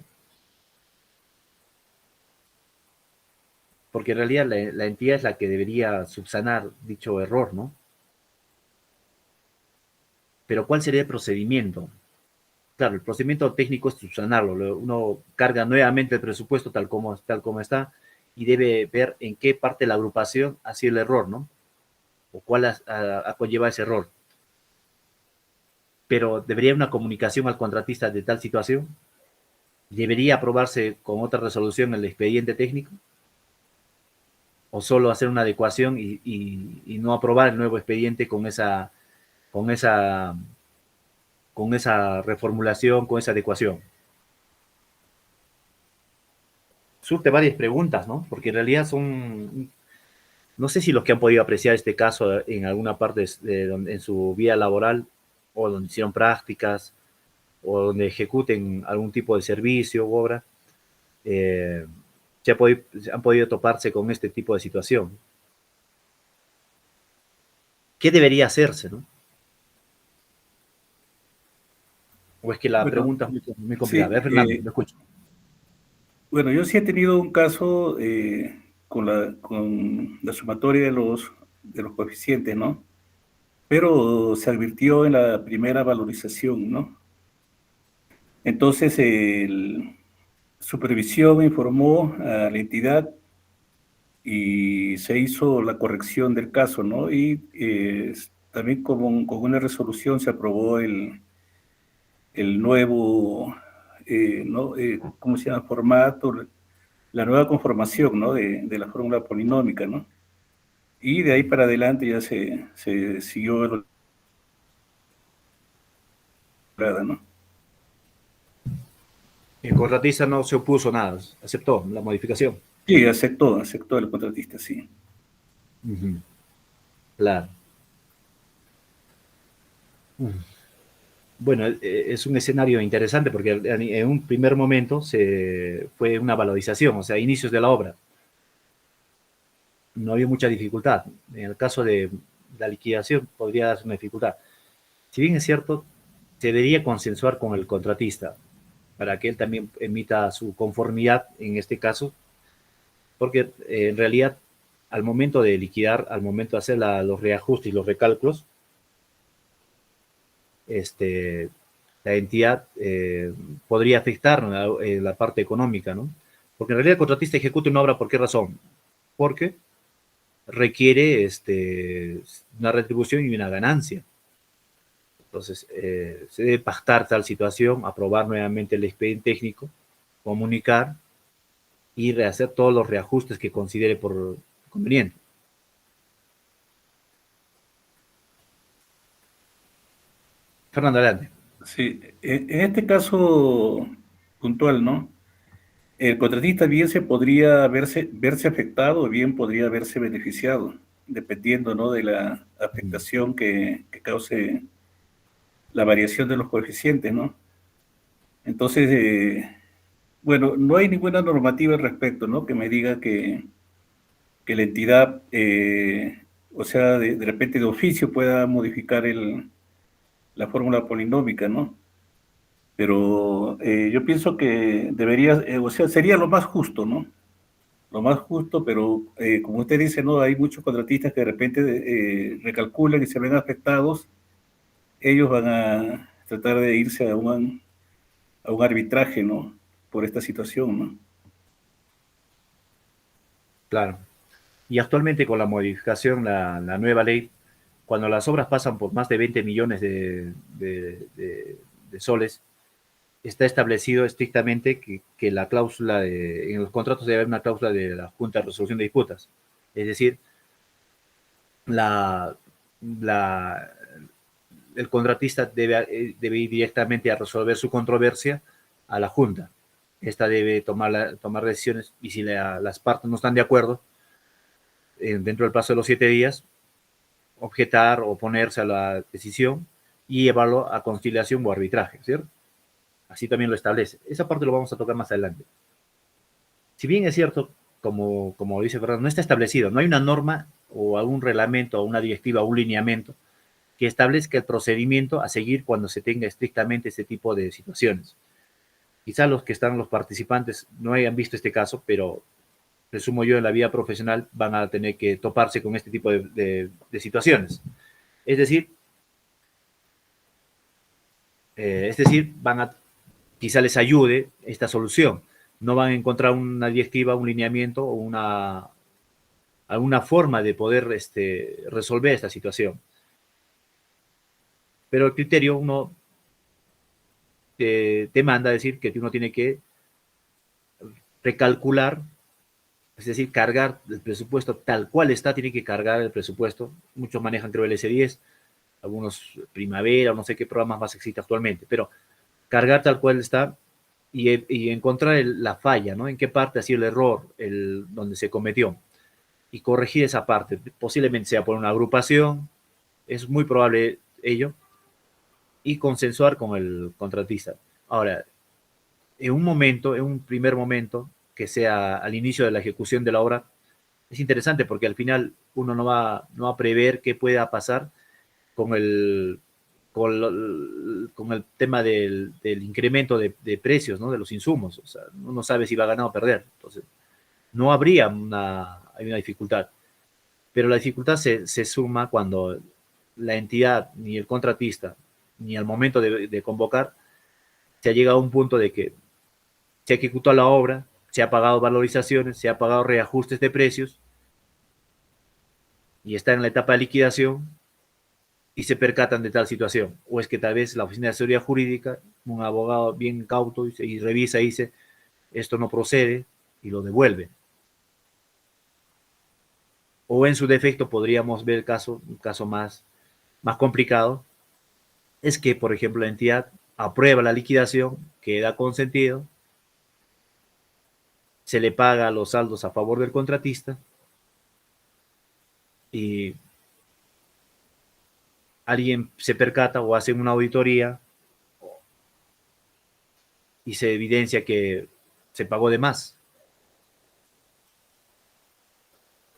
en realidad la entidad es la que debería subsanar dicho error, ¿no? Pero ¿cuál sería el procedimiento? Claro, el procedimiento técnico es subsanarlo. Uno carga nuevamente el presupuesto tal como está y debe ver en qué parte de la agrupación ha sido el error, ¿no? O cuál ha conllevado ese error. Pero ¿debería haber una comunicación al contratista de tal situación? ¿Debería aprobarse con otra resolución el expediente técnico? ¿O solo hacer una adecuación y no aprobar el nuevo expediente con esa reformulación, con esa adecuación? Surte varias preguntas, ¿no? Porque en realidad no sé si los que han podido apreciar este caso en alguna parte en su vida laboral o donde hicieron prácticas o donde ejecuten algún tipo de servicio u obra, eh, han podido toparse con este tipo de situación. ¿Qué debería hacerse, no? ¿O es que la Bueno, pregunta es muy complicada? sí, A ver, Fernando, lo escucho. bueno, yo sí he tenido un caso con la sumatoria de los coeficientes, ¿no? Pero se advirtió en la primera valorización, ¿no? Entonces, supervisión informó a la entidad y se hizo la corrección del caso, ¿no? Y también con una resolución se aprobó el nuevo, ¿no? ¿Cómo se llama? Formato, la nueva conformación, ¿no? De la fórmula polinómica, ¿no? Y de ahí para adelante ya se siguió, ¿no? El contratista no se opuso a nada, aceptó la modificación. Sí, aceptó el contratista, sí. Ujú. Claro. Bueno, es un escenario interesante porque en un primer momento fue una valorización, o sea, inicios de la obra. No había mucha dificultad. En el caso de la liquidación podría darse una dificultad. Si bien es cierto, se debería consensuar con el contratista para que él también emita su conformidad en este caso, porque en realidad al momento de liquidar, al momento de hacer los reajustes y los recálculos, este, la entidad podría afectar la parte económica, ¿no? Porque en realidad el contratista ejecuta una obra, ¿por qué razón? Porque requiere una retribución y una ganancia. Entonces, se debe pactar tal situación, aprobar nuevamente el expediente técnico, comunicar y rehacer todos los reajustes que considere por conveniente. Fernando, adelante. Sí, en este caso puntual, ¿no? El contratista bien se podría verse afectado o bien podría verse beneficiado, dependiendo, ¿no?, de la afectación que cause la variación de los coeficientes, ¿no? Entonces, bueno, no hay ninguna normativa al respecto, ¿no?, que me diga que la entidad, o sea, de repente de oficio pueda modificar la fórmula polinómica, ¿no? Pero yo pienso que debería, o sea, sería lo más justo, ¿no? Lo más justo, pero como usted dice, ¿no? Hay muchos contratistas que de repente recalculan y se ven afectados. Ellos van a tratar de irse a un arbitraje, ¿no? Por esta situación, ¿no? Claro. Y actualmente con la modificación, la nueva ley, cuando las obras pasan por más de 20 millones de soles, está establecido estrictamente que la cláusula en los contratos debe haber una cláusula de la Junta de Resolución de Disputas. Es decir, la, la, el contratista debe ir directamente a resolver su controversia a la Junta. Esta debe tomar decisiones y si las partes no están de acuerdo, dentro del plazo de los 7 días, objetar, oponerse a la decisión y llevarlo a conciliación o arbitraje, ¿cierto? Así también lo establece. Esa parte lo vamos a tocar más adelante. Si bien es cierto, como dice Fernando, no está establecido, no hay una norma o algún reglamento o una directiva o un lineamiento que establezca el procedimiento a seguir cuando se tenga estrictamente este tipo de situaciones. Quizá los participantes no hayan visto este caso, pero presumo yo en la vida profesional van a tener que toparse con este tipo de situaciones. Es decir, quizá les ayude esta solución. No van a encontrar una directiva, un lineamiento o alguna forma de poder resolver esta situación. Pero el criterio uno te manda a decir que uno tiene que recalcular, es decir, cargar el presupuesto tal cual está, tiene que cargar el presupuesto. Muchos manejan, creo, el S10, algunos Primavera, no sé qué programas más existe actualmente, pero cargar tal cual está y encontrar la falla, ¿no? En qué parte ha sido el error, donde se cometió, y corregir esa parte. Posiblemente sea por una agrupación, es muy probable ello, y consensuar con el contratista. Ahora, en un primer momento, que sea al inicio de la ejecución de la obra, es interesante porque al final uno no va a prever qué pueda pasar con con el tema del incremento de precios, ¿no?, de los insumos. O sea, uno no sabe si va a ganar o perder. Entonces, no habría hay una dificultad. Pero la dificultad se suma cuando la entidad, ni el contratista, ni al momento de convocar, se ha llegado a un punto de que se ejecutó la obra, se ha pagado valorizaciones, se ha pagado reajustes de precios y está en la etapa de liquidación y se percatan de tal situación. O es que tal vez la oficina de asesoría jurídica, un abogado bien cauto y revisa y dice, esto no procede y lo devuelve. O en su defecto podríamos ver un caso más complicado, es que, por ejemplo, la entidad aprueba la liquidación, queda consentido, se le paga los saldos a favor del contratista y alguien se percata o hace una auditoría y se evidencia que se pagó de más.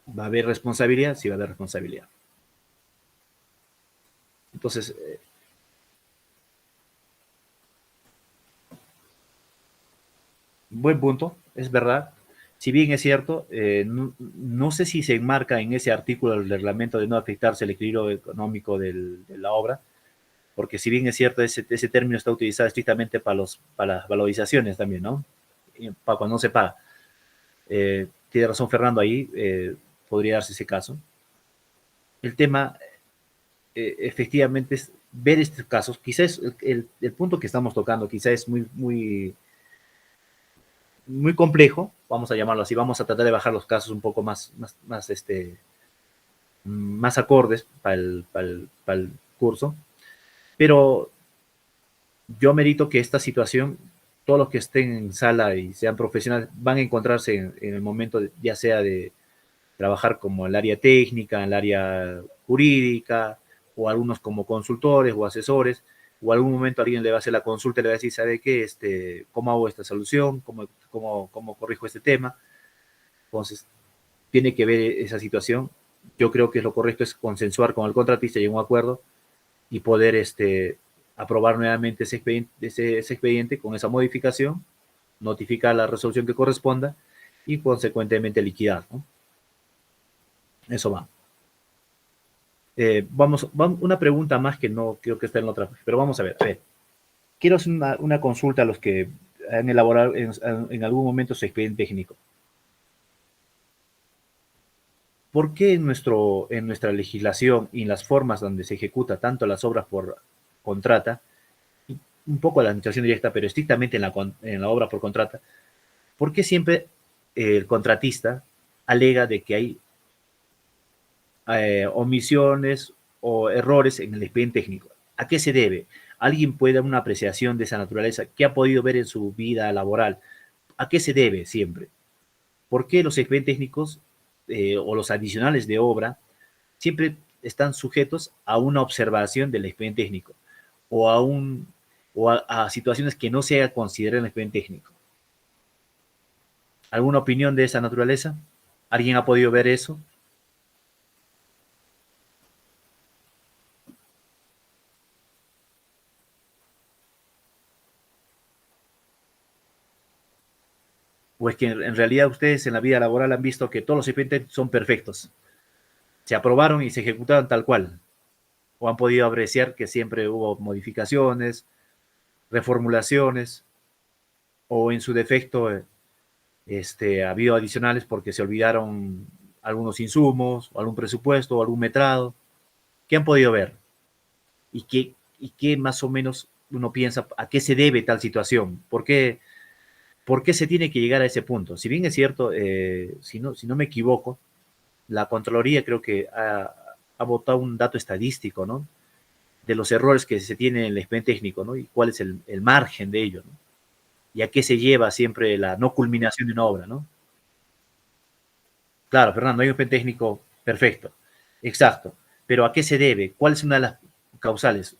¿Va a haber responsabilidad? Sí, va a haber responsabilidad. Entonces, buen punto, es verdad. Si bien es cierto, no sé si se enmarca en ese artículo del reglamento de no afectarse el equilibrio económico de la obra, porque si bien es cierto, ese término está utilizado estrictamente para las valorizaciones también, ¿no? Y para cuando no se paga. Tiene razón Fernando ahí, podría darse ese caso. El tema, efectivamente, es ver estos casos. Quizás el punto que estamos tocando quizás es muy complejo, vamos a llamarlo así. Vamos a tratar de bajar los casos un poco más acordes para el curso. Pero yo merito que esta situación, todos los que estén en sala y sean profesionales, van a encontrarse en el momento, ya sea de trabajar como el área técnica, en el área jurídica, o algunos como consultores o asesores, o algún momento alguien le va a hacer la consulta y le va a decir, ¿sabe qué? ¿Cómo hago esta solución? ¿Cómo corrijo este tema? Entonces, tiene que ver esa situación. Yo creo que lo correcto es consensuar con el contratista y un acuerdo y poder aprobar nuevamente ese expediente con esa modificación, notificar la resolución que corresponda y consecuentemente liquidar, ¿no? Eso va. Vamos, una pregunta más que no creo que está en la otra, pero vamos a ver. Quiero hacer una consulta a los que han elaborado en algún momento su expediente técnico. ¿Por qué en nuestra legislación y en las formas donde se ejecuta tanto las obras por contrata, un poco la administración directa, pero estrictamente en la obra por contrata, por qué siempre el contratista alega de que hay omisiones o errores en el expediente técnico? ¿A qué se debe? ¿Alguien puede dar una apreciación de esa naturaleza? ¿Qué ha podido ver en su vida laboral? ¿A qué se debe siempre? ¿Por qué los expedientes técnicos o los adicionales de obra siempre están sujetos a una observación del expediente técnico o a situaciones que no se haya considerado en el expediente técnico? ¿Alguna opinión de esa naturaleza? ¿Alguien ha podido ver eso? ¿O es que en realidad ustedes en la vida laboral han visto que todos los expedientes son perfectos? Se aprobaron y se ejecutaron tal cual. ¿O han podido apreciar que siempre hubo modificaciones, reformulaciones, o en su defecto ha habido adicionales porque se olvidaron algunos insumos, o algún presupuesto, o algún metrado? ¿Qué han podido ver? ¿Y qué más o menos uno piensa a qué se debe tal situación? ¿Por qué se tiene que llegar a ese punto? Si bien es cierto, si no me equivoco, la Contraloría creo que ha botado un dato estadístico, ¿no? De los errores que se tienen en el expediente técnico, ¿no? Y cuál es el margen de ello, ¿no? Y a qué se lleva siempre la no culminación de una obra, ¿no? Claro, Fernando, hay un expediente técnico perfecto, exacto, pero ¿a qué se debe? ¿Cuál es una de las causales?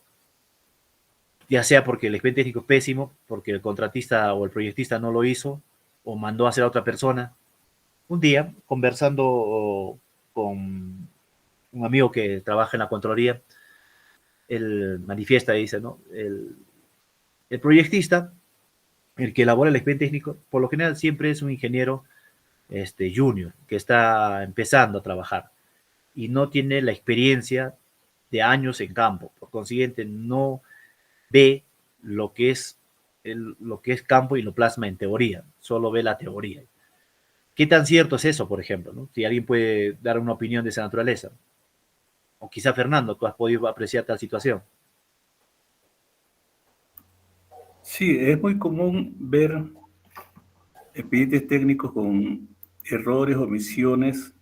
Ya sea porque el expediente técnico es pésimo, porque el contratista o el proyectista no lo hizo, o mandó a hacer a otra persona. Un día, conversando con un amigo que trabaja en la Contraloría, él manifiesta y dice, ¿no? El proyectista, el que elabora el expediente técnico, por lo general siempre es un ingeniero junior, que está empezando a trabajar y no tiene la experiencia de años en campo. Por consiguiente, no ve lo que es campo y lo plasma en teoría, solo ve la teoría. ¿Qué tan cierto es eso, por ejemplo, ¿no? Si alguien puede dar una opinión de esa naturaleza. O quizá, Fernando, tú has podido apreciar tal situación. Sí, es muy común ver expedientes técnicos con errores, omisiones,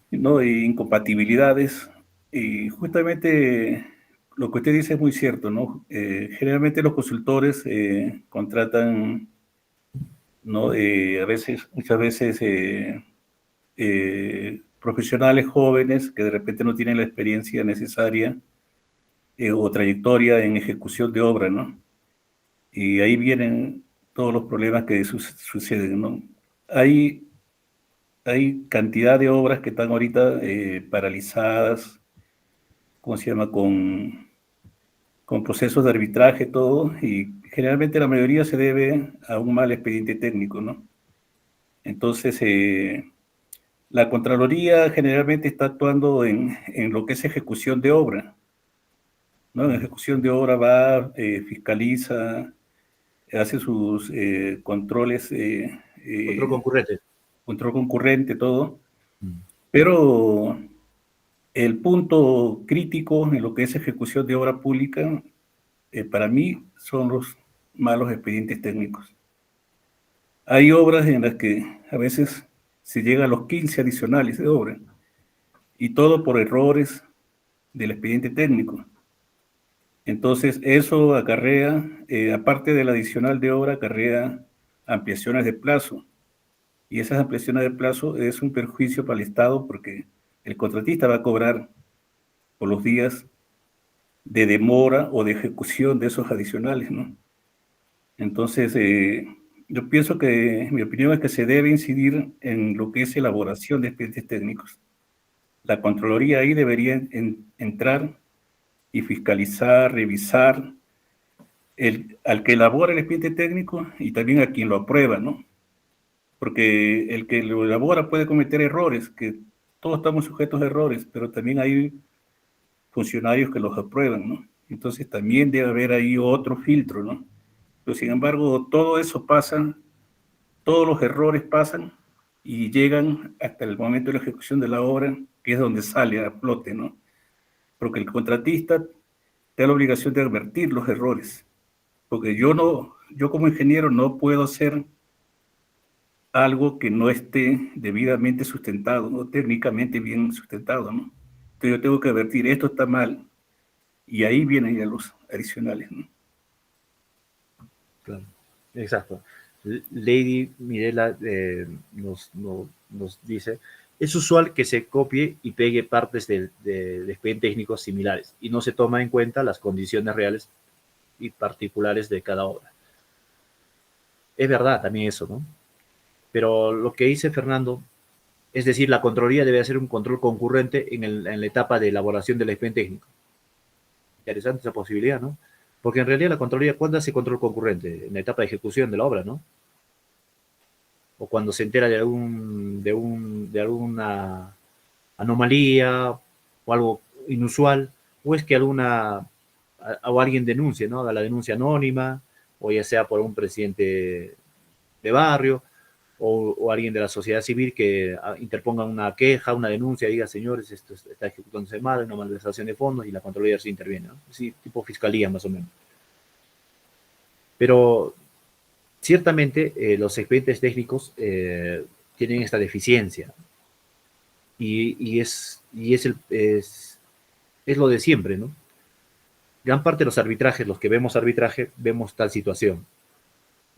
¿no? E incompatibilidades. Y justamente lo que usted dice es muy cierto, ¿no? Generalmente los consultores contratan ¿no? Muchas veces profesionales jóvenes que de repente no tienen la experiencia necesaria o trayectoria en ejecución de obra, ¿no? Y ahí vienen todos los problemas que suceden, ¿no? Hay, hay cantidad de obras que están ahorita paralizadas, ¿cómo se llama? Con procesos de arbitraje, todo, y generalmente la mayoría se debe a un mal expediente técnico, ¿no? Entonces, la Contraloría generalmente está actuando en lo que es ejecución de obra, ¿no? En ejecución de obra va, fiscaliza, hace sus controles, Control concurrente. control concurrente, todo, Mm. pero el punto crítico en lo que es ejecución de obra pública, para mí, son los malos expedientes técnicos. Hay obras en las que a veces se llega a los 15 adicionales de obra, y todo por errores del expediente técnico. Entonces, eso acarrea, aparte del adicional de obra, acarrea ampliaciones de plazo. Y esas ampliaciones de plazo es un perjuicio para el Estado porque el contratista va a cobrar por los días de demora o de ejecución de esos adicionales, ¿no? Entonces, yo pienso que, mi opinión es que se debe incidir en lo que es elaboración de expedientes técnicos. La Contraloría ahí debería entrar y fiscalizar, revisar al que elabora el expediente técnico y también a quien lo aprueba, ¿no? Porque el que lo elabora puede cometer errores, que todos estamos sujetos a errores, pero también hay funcionarios que los aprueban, ¿no? Entonces también debe haber ahí otro filtro, ¿no? Pero sin embargo, todo eso pasa, todos los errores pasan y llegan hasta el momento de la ejecución de la obra, que es donde sale a flote, ¿no? Porque el contratista tiene la obligación de advertir los errores, porque yo como ingeniero no puedo hacer algo que no esté debidamente sustentado, no técnicamente bien sustentado, ¿no? Entonces yo tengo que advertir, esto está mal, y ahí vienen ya los adicionales, ¿no? Claro, exacto. Lady Mirela nos dice, es usual que se copie y pegue partes de expedientes técnicos similares y no se toma en cuenta las condiciones reales y particulares de cada obra. Es verdad también eso, ¿no? Pero lo que dice Fernando, es decir, la Contraloría debe hacer un control concurrente en la etapa de elaboración del expediente técnico. Interesante esa posibilidad, ¿no? Porque en realidad la Contraloría, ¿cuándo hace control concurrente? En la etapa de ejecución de la obra, ¿no? O cuando se entera de alguna anomalía o algo inusual, o es que o alguien denuncia, ¿no? Haga la denuncia anónima, o ya sea por un presidente de barrio, o alguien de la sociedad civil que interponga una queja, una denuncia, diga, señores, esto está ejecutándose mal, una malversación de fondos, y la Contraloría sí interviene, ¿no? Sí, tipo fiscalía más o menos. Pero ciertamente los expedientes técnicos tienen esta deficiencia y es lo de siempre, ¿no? Gran parte de los arbitrajes, los que vemos arbitraje, vemos tal situación.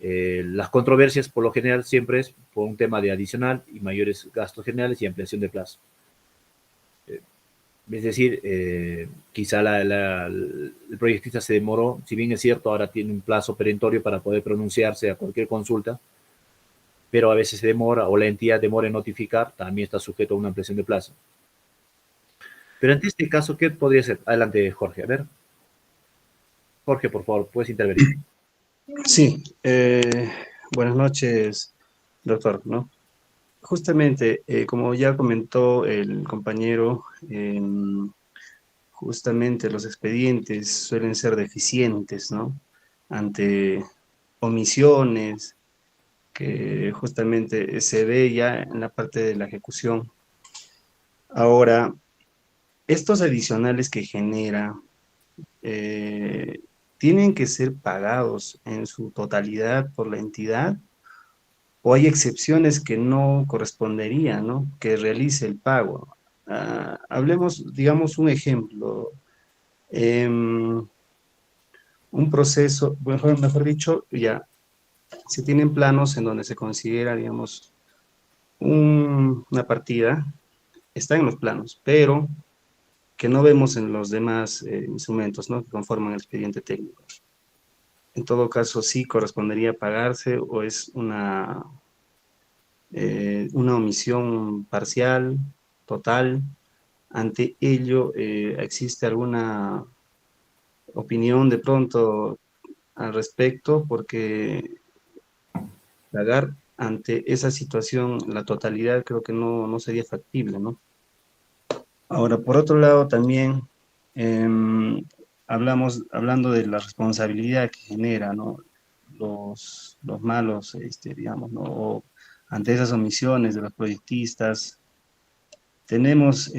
Las controversias, por lo general, siempre es por un tema de adicional y mayores gastos generales y ampliación de plazo. Es decir, quizá el proyectista se demoró, si bien es cierto, ahora tiene un plazo perentorio para poder pronunciarse a cualquier consulta, pero a veces se demora o la entidad demora en notificar, también está sujeto a una ampliación de plazo. Pero ante este caso, ¿qué podría ser? Adelante, Jorge. A ver. Jorge, por favor, puedes intervenir. Sí, buenas noches, doctor, ¿no? Justamente, como ya comentó el compañero, justamente los expedientes suelen ser deficientes, ¿no? Ante omisiones que justamente se ve ya en la parte de la ejecución. Ahora, estos adicionales que genera, ¿tienen que ser pagados en su totalidad por la entidad? ¿O hay excepciones que no corresponderían, ¿no? Que realice el pago? Hablemos, digamos, un ejemplo. Un proceso, mejor dicho, ya, se tienen planos en donde se considera, digamos, una partida, está en los planos, pero que no vemos en los demás instrumentos, ¿no?, que conforman el expediente técnico. En todo caso, sí correspondería pagarse o es una omisión parcial, total. Ante ello, ¿existe alguna opinión de pronto al respecto? Porque pagar ante esa situación la totalidad creo que no sería factible, ¿no? Ahora, por otro lado, también hablando de la responsabilidad que genera, ¿no?, los malos, digamos, ¿no?, o ante esas omisiones de los proyectistas, tenemos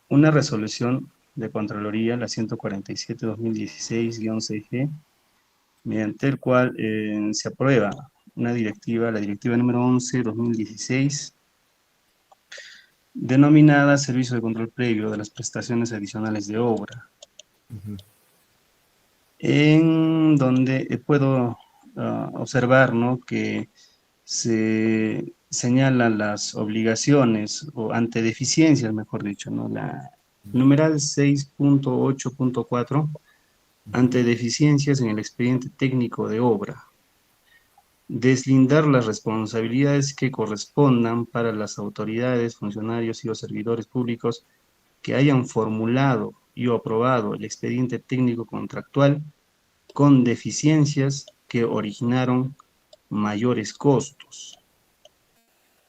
una resolución de Contraloría, la 147-2016-6G, mediante el cual se aprueba una directiva, la directiva número 11-2016, denominada Servicio de Control Previo de las Prestaciones Adicionales de Obra, en donde puedo observar, ¿no?, que se señalan las obligaciones, o ante deficiencias, mejor dicho, ¿no?, la numeral 6.8.4, ante deficiencias en el expediente técnico de obra, deslindar las responsabilidades que correspondan para las autoridades, funcionarios y o servidores públicos que hayan formulado y o aprobado el expediente técnico contractual con deficiencias que originaron mayores costos.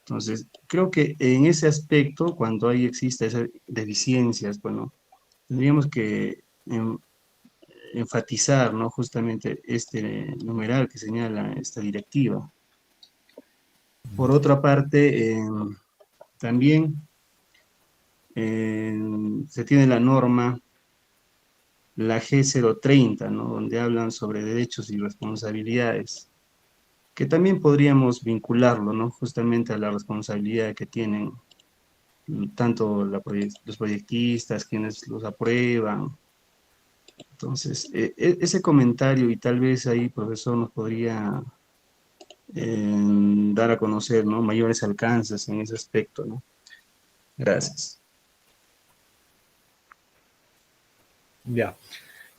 Entonces, creo que en ese aspecto, cuando existen esas deficiencias, bueno, tendríamos que enfatizar, ¿no?, justamente este numeral que señala esta directiva. Por otra parte, también se tiene la norma, la G030, ¿no?, donde hablan sobre derechos y responsabilidades, que también podríamos vincularlo, ¿no?, justamente a la responsabilidad que tienen tanto los proyectistas, quienes los aprueban. Entonces, ese comentario, y tal vez ahí, profesor, nos podría dar a conocer, ¿no?, mayores alcances en ese aspecto, ¿no? Gracias. Ya.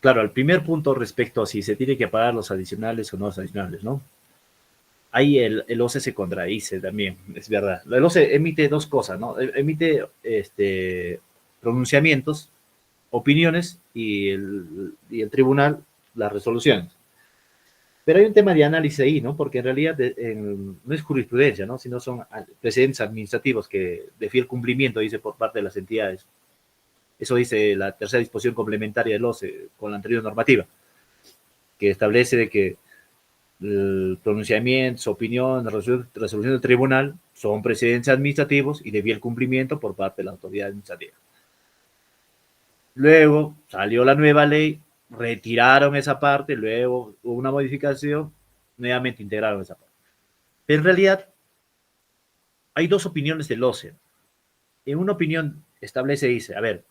Claro, el primer punto respecto a si se tiene que pagar los adicionales o no los adicionales, ¿no? Ahí el OCE se contradice también, es verdad. El OCE emite dos cosas, ¿no? Emite pronunciamientos, opiniones, y el tribunal las resoluciones. Pero hay un tema de análisis ahí, ¿no? Porque en realidad no es jurisprudencia, ¿no?, sino son precedentes administrativos que de fiel cumplimiento, dice, por parte de las entidades. Eso dice la tercera disposición complementaria del OCE con la anterior normativa, que establece de que pronunciamientos, opinión, resolución del tribunal son precedentes administrativos y de fiel cumplimiento por parte de la autoridad administrativa. Luego salió la nueva ley, retiraron esa parte, luego hubo una modificación, nuevamente integraron esa parte. Pero en realidad hay dos opiniones del OCE. En una opinión establece, dice, a ver,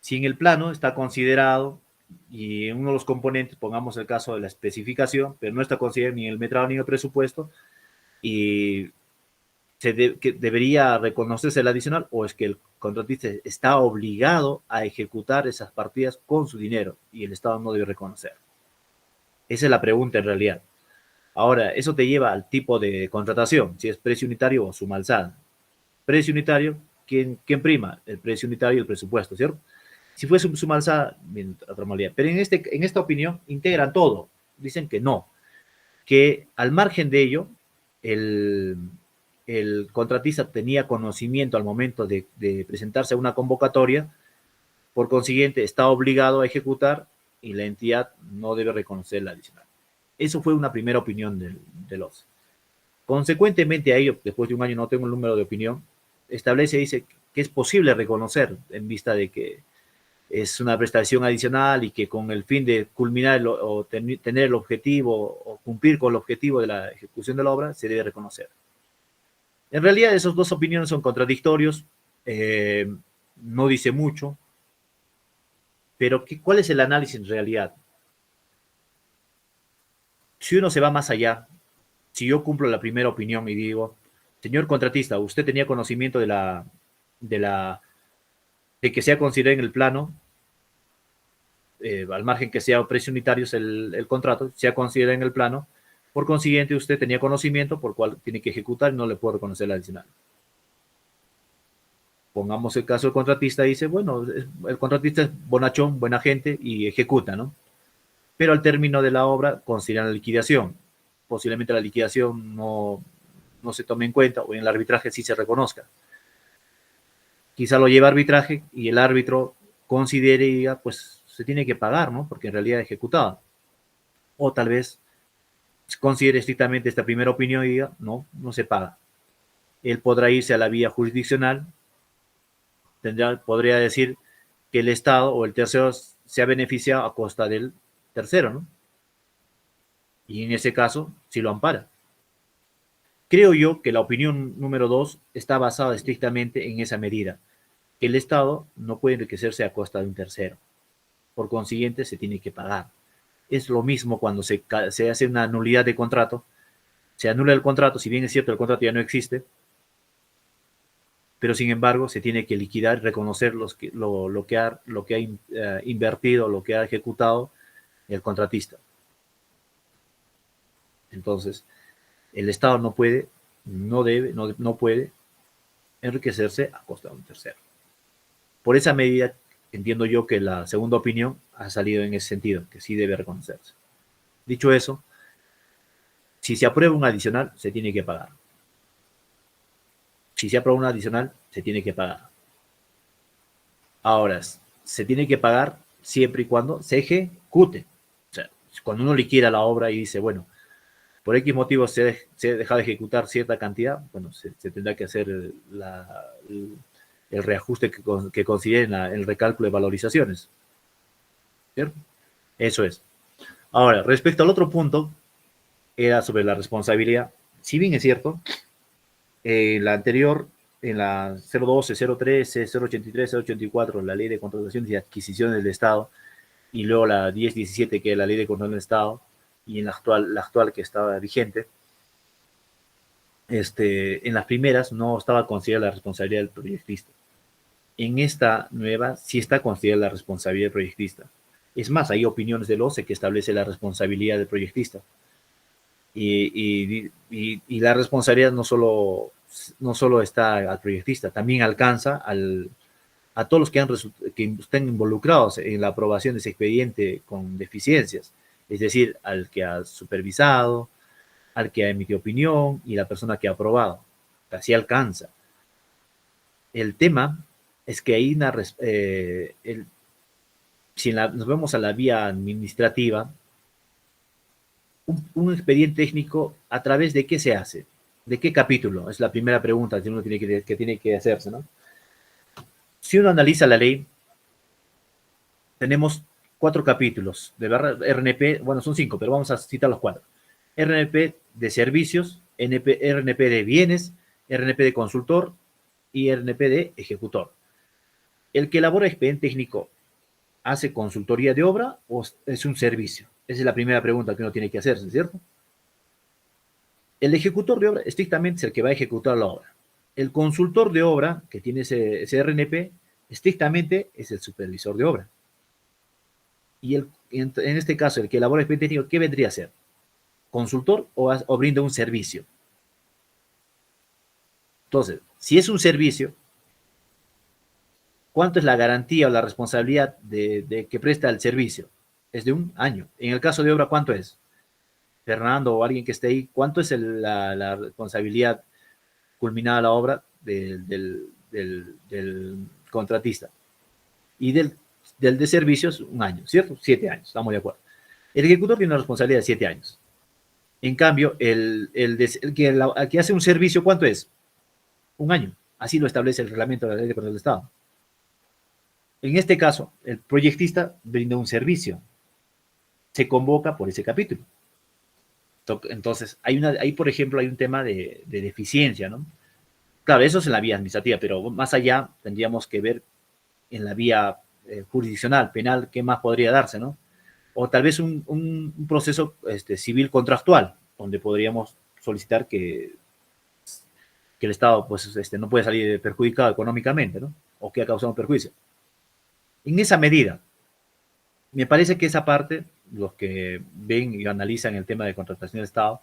si en el plano está considerado, y en uno de los componentes, pongamos el caso de la especificación, pero no está considerado ni en el metrado ni en el presupuesto, y que debería reconocerse el adicional, o es que el contratista está obligado a ejecutar esas partidas con su dinero y el Estado no debe reconocer. Esa es la pregunta en realidad. Ahora, eso te lleva al tipo de contratación, si es precio unitario o suma alzada. Precio unitario, ¿quién prima? El precio unitario y el presupuesto, ¿cierto? Si fuese suma alzada, bien, otra modalidad. Pero en esta opinión integran todo. Dicen que no, que al margen de ello, el contratista tenía conocimiento al momento de presentarse a una convocatoria, por consiguiente está obligado a ejecutar y la entidad no debe reconocer la adicional. Eso fue una primera opinión del OCE. Consecuentemente a ello, después de un año no tengo el número de opinión, dice que es posible reconocer en vista de que es una prestación adicional y que con el fin de culminar o tener el objetivo o cumplir con el objetivo de la ejecución de la obra, se debe reconocer. En realidad, esas dos opiniones son contradictorios, no dice mucho, pero ¿cuál es el análisis en realidad? Si uno se va más allá, si yo cumplo la primera opinión y digo, señor contratista, usted tenía conocimiento de que sea considerado en el plano, al margen que sea precio unitario el contrato, sea considerado en el plano, por consiguiente usted tenía conocimiento por cual tiene que ejecutar y no le puedo reconocer la adicional. Pongamos el caso del contratista, dice, bueno, el contratista es bonachón, buena gente y ejecuta, ¿no? Pero al término de la obra consideran la liquidación. Posiblemente la liquidación no se tome en cuenta o en el arbitraje sí se reconozca. Quizá lo lleva a arbitraje y el árbitro considere y diga, pues se tiene que pagar, ¿no? Porque en realidad es ejecutado. O tal vez considere estrictamente esta primera opinión y diga, no se paga. Él podrá irse a la vía jurisdiccional, podría decir que el Estado o el tercero se ha beneficiado a costa del tercero, ¿no? Y en ese caso, sí lo ampara. Creo yo que la opinión número 2 está basada estrictamente en esa medida, que el Estado no puede enriquecerse a costa de un tercero. Por consiguiente, se tiene que pagar. Es lo mismo cuando se hace una nulidad de contrato. Se anula el contrato, si bien es cierto, el contrato ya no existe, pero sin embargo se tiene que liquidar y reconocer lo que ha invertido, lo que ha ejecutado el contratista. Entonces, el Estado no puede, no debe, no puede enriquecerse a costa de un tercero. Por esa medida, entiendo yo que la segunda opinión ha salido en ese sentido, que sí debe reconocerse. Dicho eso, si se aprueba un adicional, se tiene que pagar. Si se aprueba un adicional, se tiene que pagar. Ahora, se tiene que pagar siempre y cuando se ejecute. O sea, cuando uno liquida la obra y dice, bueno, por X motivo se ha dejado de ejecutar cierta cantidad, bueno, se tendrá que hacer el reajuste que considere en el recálculo de valorizaciones. ¿Cierto? Eso es. Ahora, respecto al otro punto, era sobre la responsabilidad. Si bien es cierto, la anterior, en la 012, 013, 083, 084, la Ley de Contrataciones y Adquisiciones del Estado, y luego la 1017, que es la Ley de Control del Estado, y en la actual que estaba vigente, en las primeras no estaba considerada la responsabilidad del proyectista. En esta nueva sí está considerada la responsabilidad del proyectista. Es más, hay opiniones del OCE que establece la responsabilidad del proyectista. Y la responsabilidad no solo está al proyectista, también alcanza a todos los que estén involucrados en la aprobación de ese expediente con deficiencias, es decir, al que ha supervisado, al que ha emitido opinión y la persona que ha aprobado. Así alcanza. El tema es que ahí si nos vemos a la vía administrativa, un expediente técnico, ¿a través de qué se hace? ¿De qué capítulo? Es la primera pregunta que uno tiene que hacerse, ¿no? Si uno analiza la ley, tenemos 4 capítulos de RNP, bueno, son 5, pero vamos a citar los 4. RNP de servicios, RNP de bienes, RNP de consultor y RNP de ejecutor. ¿El que elabora expediente técnico hace consultoría de obra o es un servicio? Esa es la primera pregunta que uno tiene que hacerse, ¿cierto? El ejecutor de obra estrictamente es el que va a ejecutar la obra. El consultor de obra, que tiene ese RNP, estrictamente es el supervisor de obra. Y en este caso, el que elabora expediente técnico, ¿qué vendría a ser? ¿Consultor o brinda un servicio? Entonces, si es un servicio, ¿cuánto es la garantía o la responsabilidad de que presta el servicio? Es de 1 año. En el caso de obra, ¿cuánto es? Fernando o alguien que esté ahí, ¿cuánto es la responsabilidad culminada la obra del contratista? Y del de servicios, 1 año, ¿cierto? 7 años, estamos de acuerdo. El ejecutor tiene una responsabilidad de 7 años. En cambio, el que hace un servicio, ¿cuánto es? 1 año. Así lo establece el reglamento de la Ley de Control del Estado. En este caso, el proyectista brinda un servicio. Se convoca por ese capítulo. Entonces, ahí, por ejemplo, hay un tema de deficiencia, ¿no? Claro, eso es en la vía administrativa, pero más allá tendríamos que ver en la vía jurisdiccional, penal, qué más podría darse, ¿no? o tal vez un proceso civil contractual, donde podríamos solicitar que el Estado pues, no puede salir perjudicado económicamente, ¿no? O que ha causado un perjuicio. En esa medida, me parece que esa parte, los que ven y analizan el tema de contratación del Estado,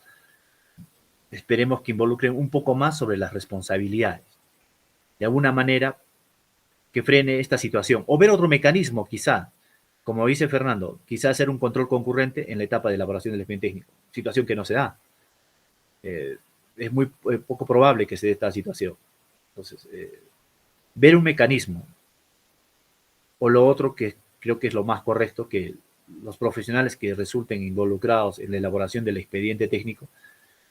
esperemos que involucren un poco más sobre las responsabilidades. De alguna manera, que frene esta situación. O ver otro mecanismo, quizá, como dice Fernando, quizá hacer un control concurrente en la etapa de elaboración del expediente técnico. Situación que no se da. Es muy poco probable que se dé esta situación. Entonces, ver un mecanismo. O lo otro que creo que es lo más correcto, que los profesionales que resulten involucrados en la elaboración del expediente técnico,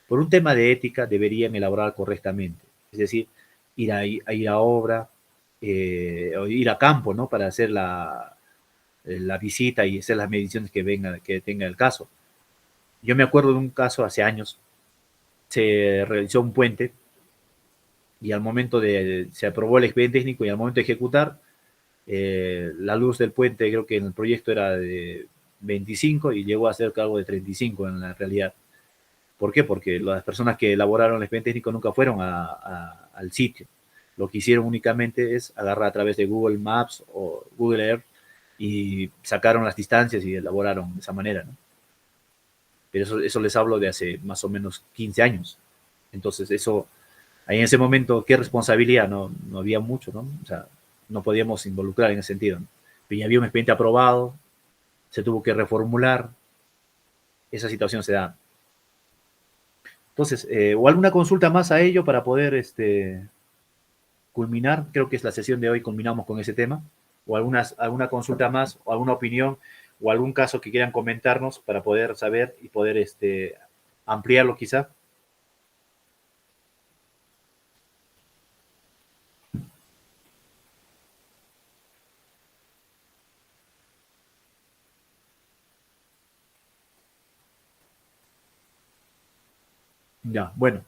por un tema de ética, deberían elaborar correctamente. Es decir, ir a obra, o ir a campo, ¿no? Para hacer la visita y hacer las mediciones que tenga el caso. Yo me acuerdo de un caso hace años, se realizó un puente y al momento se aprobó el expediente técnico y al momento de ejecutar, la luz del puente, creo que en el proyecto era de 25 y llegó a ser algo de 35 en la realidad. ¿Por qué? Porque las personas que elaboraron el expediente técnico nunca fueron al sitio. Lo que hicieron únicamente es agarrar a través de Google Maps o Google Earth y sacaron las distancias y elaboraron de esa manera, ¿no? Pero eso les hablo de hace más o menos 15 años. Entonces, eso, ahí en ese momento, ¿qué responsabilidad? No había mucho, ¿no? O sea, no podíamos involucrar en ese sentido, ¿no? Pero ya había un expediente aprobado, se tuvo que reformular, esa situación se da. Entonces, o alguna consulta más a ello para poder culminar, creo que es la sesión de hoy, culminamos con ese tema, o alguna consulta más, o alguna opinión, o algún caso que quieran comentarnos para poder saber y poder ampliarlo quizá. Ya, bueno.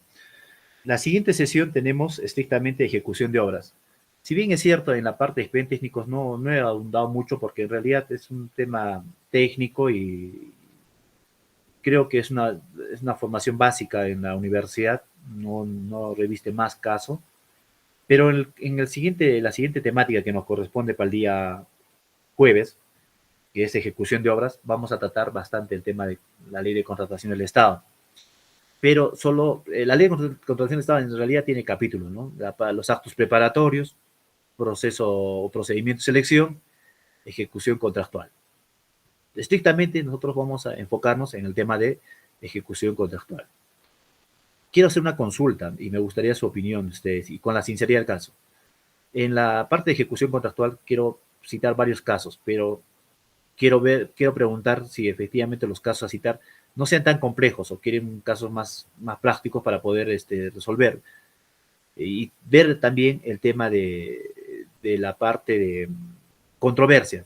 La siguiente sesión tenemos estrictamente ejecución de obras. Si bien es cierto, en la parte de expedientes técnicos no he ahondado mucho porque en realidad es un tema técnico y creo que es una formación básica en la universidad, no reviste más caso, pero la siguiente temática que nos corresponde para el día jueves, que es ejecución de obras, vamos a tratar bastante el tema de la ley de contratación del Estado. Pero solo la ley de contratación del Estado en realidad tiene capítulos, ¿no? Para los actos preparatorios, proceso o procedimiento de selección, ejecución contractual. Estrictamente nosotros vamos a enfocarnos en el tema de ejecución contractual. Quiero hacer una consulta y me gustaría su opinión de ustedes y con la sinceridad del caso. En la parte de ejecución contractual quiero citar varios casos, pero quiero preguntar si efectivamente los casos a citar no sean tan complejos o quieren casos más prácticos para poder resolver. Y ver también el tema de la parte de controversia.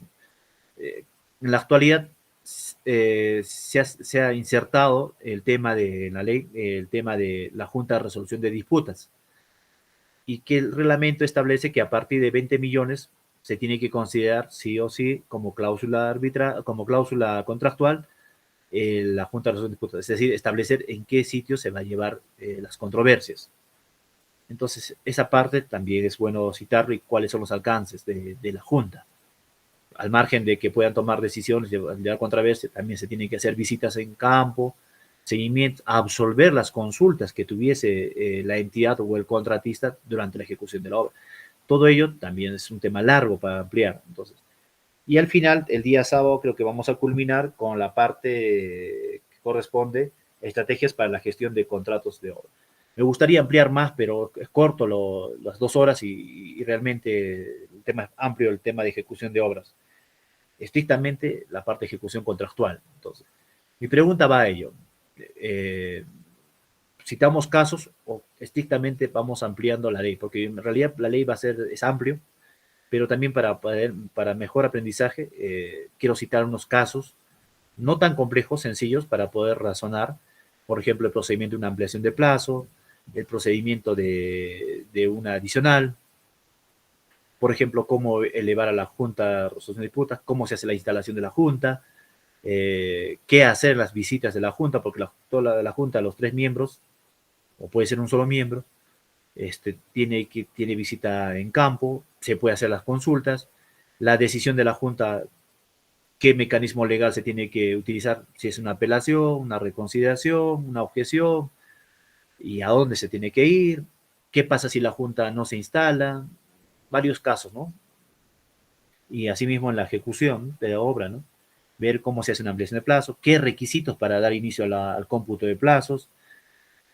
En la actualidad se ha insertado el tema de la ley, el tema de la Junta de Resolución de Disputas, y que el reglamento establece que a partir de 20 millones se tiene que considerar sí o sí como cláusula contractual la Junta de Resolución de Disputas, es decir, establecer en qué sitio se va a llevar las controversias. Entonces, esa parte también es bueno citarlo y cuáles son los alcances de la Junta. Al margen de que puedan tomar decisiones de la controversia, también se tienen que hacer visitas en campo, seguimiento, absolver las consultas que tuviese la entidad o el contratista durante la ejecución de la obra. Todo ello también es un tema largo para ampliar. Entonces, y al final, el día sábado, creo que vamos a culminar con la parte que corresponde a estrategias para la gestión de contratos de obra. Me gustaría ampliar más, pero es corto las 2 horas y realmente el tema es amplio, el tema de ejecución de obras. Estrictamente la parte de ejecución contractual. Entonces, mi pregunta va a ello. Citamos casos o estrictamente vamos ampliando la ley, porque en realidad la ley es amplio, pero también para mejor aprendizaje, quiero citar unos casos no tan complejos, sencillos, para poder razonar, por ejemplo, el procedimiento de una ampliación de plazo, el procedimiento de una adicional, por ejemplo, cómo elevar a la Junta de Resolución de Disputas, cómo se hace la instalación de la Junta, qué hacer en las visitas de la Junta, porque toda la Junta, los 3 miembros, o puede ser un solo miembro, tiene visita en campo, se puede hacer las consultas, la decisión de la Junta, qué mecanismo legal se tiene que utilizar, si es una apelación, una reconsideración, una objeción, y a dónde se tiene que ir, qué pasa si la Junta no se instala, varios casos, ¿no? Y asimismo en la ejecución de la obra, ¿no? Ver cómo se hace una ampliación de plazo, qué requisitos para dar inicio al cómputo de plazos,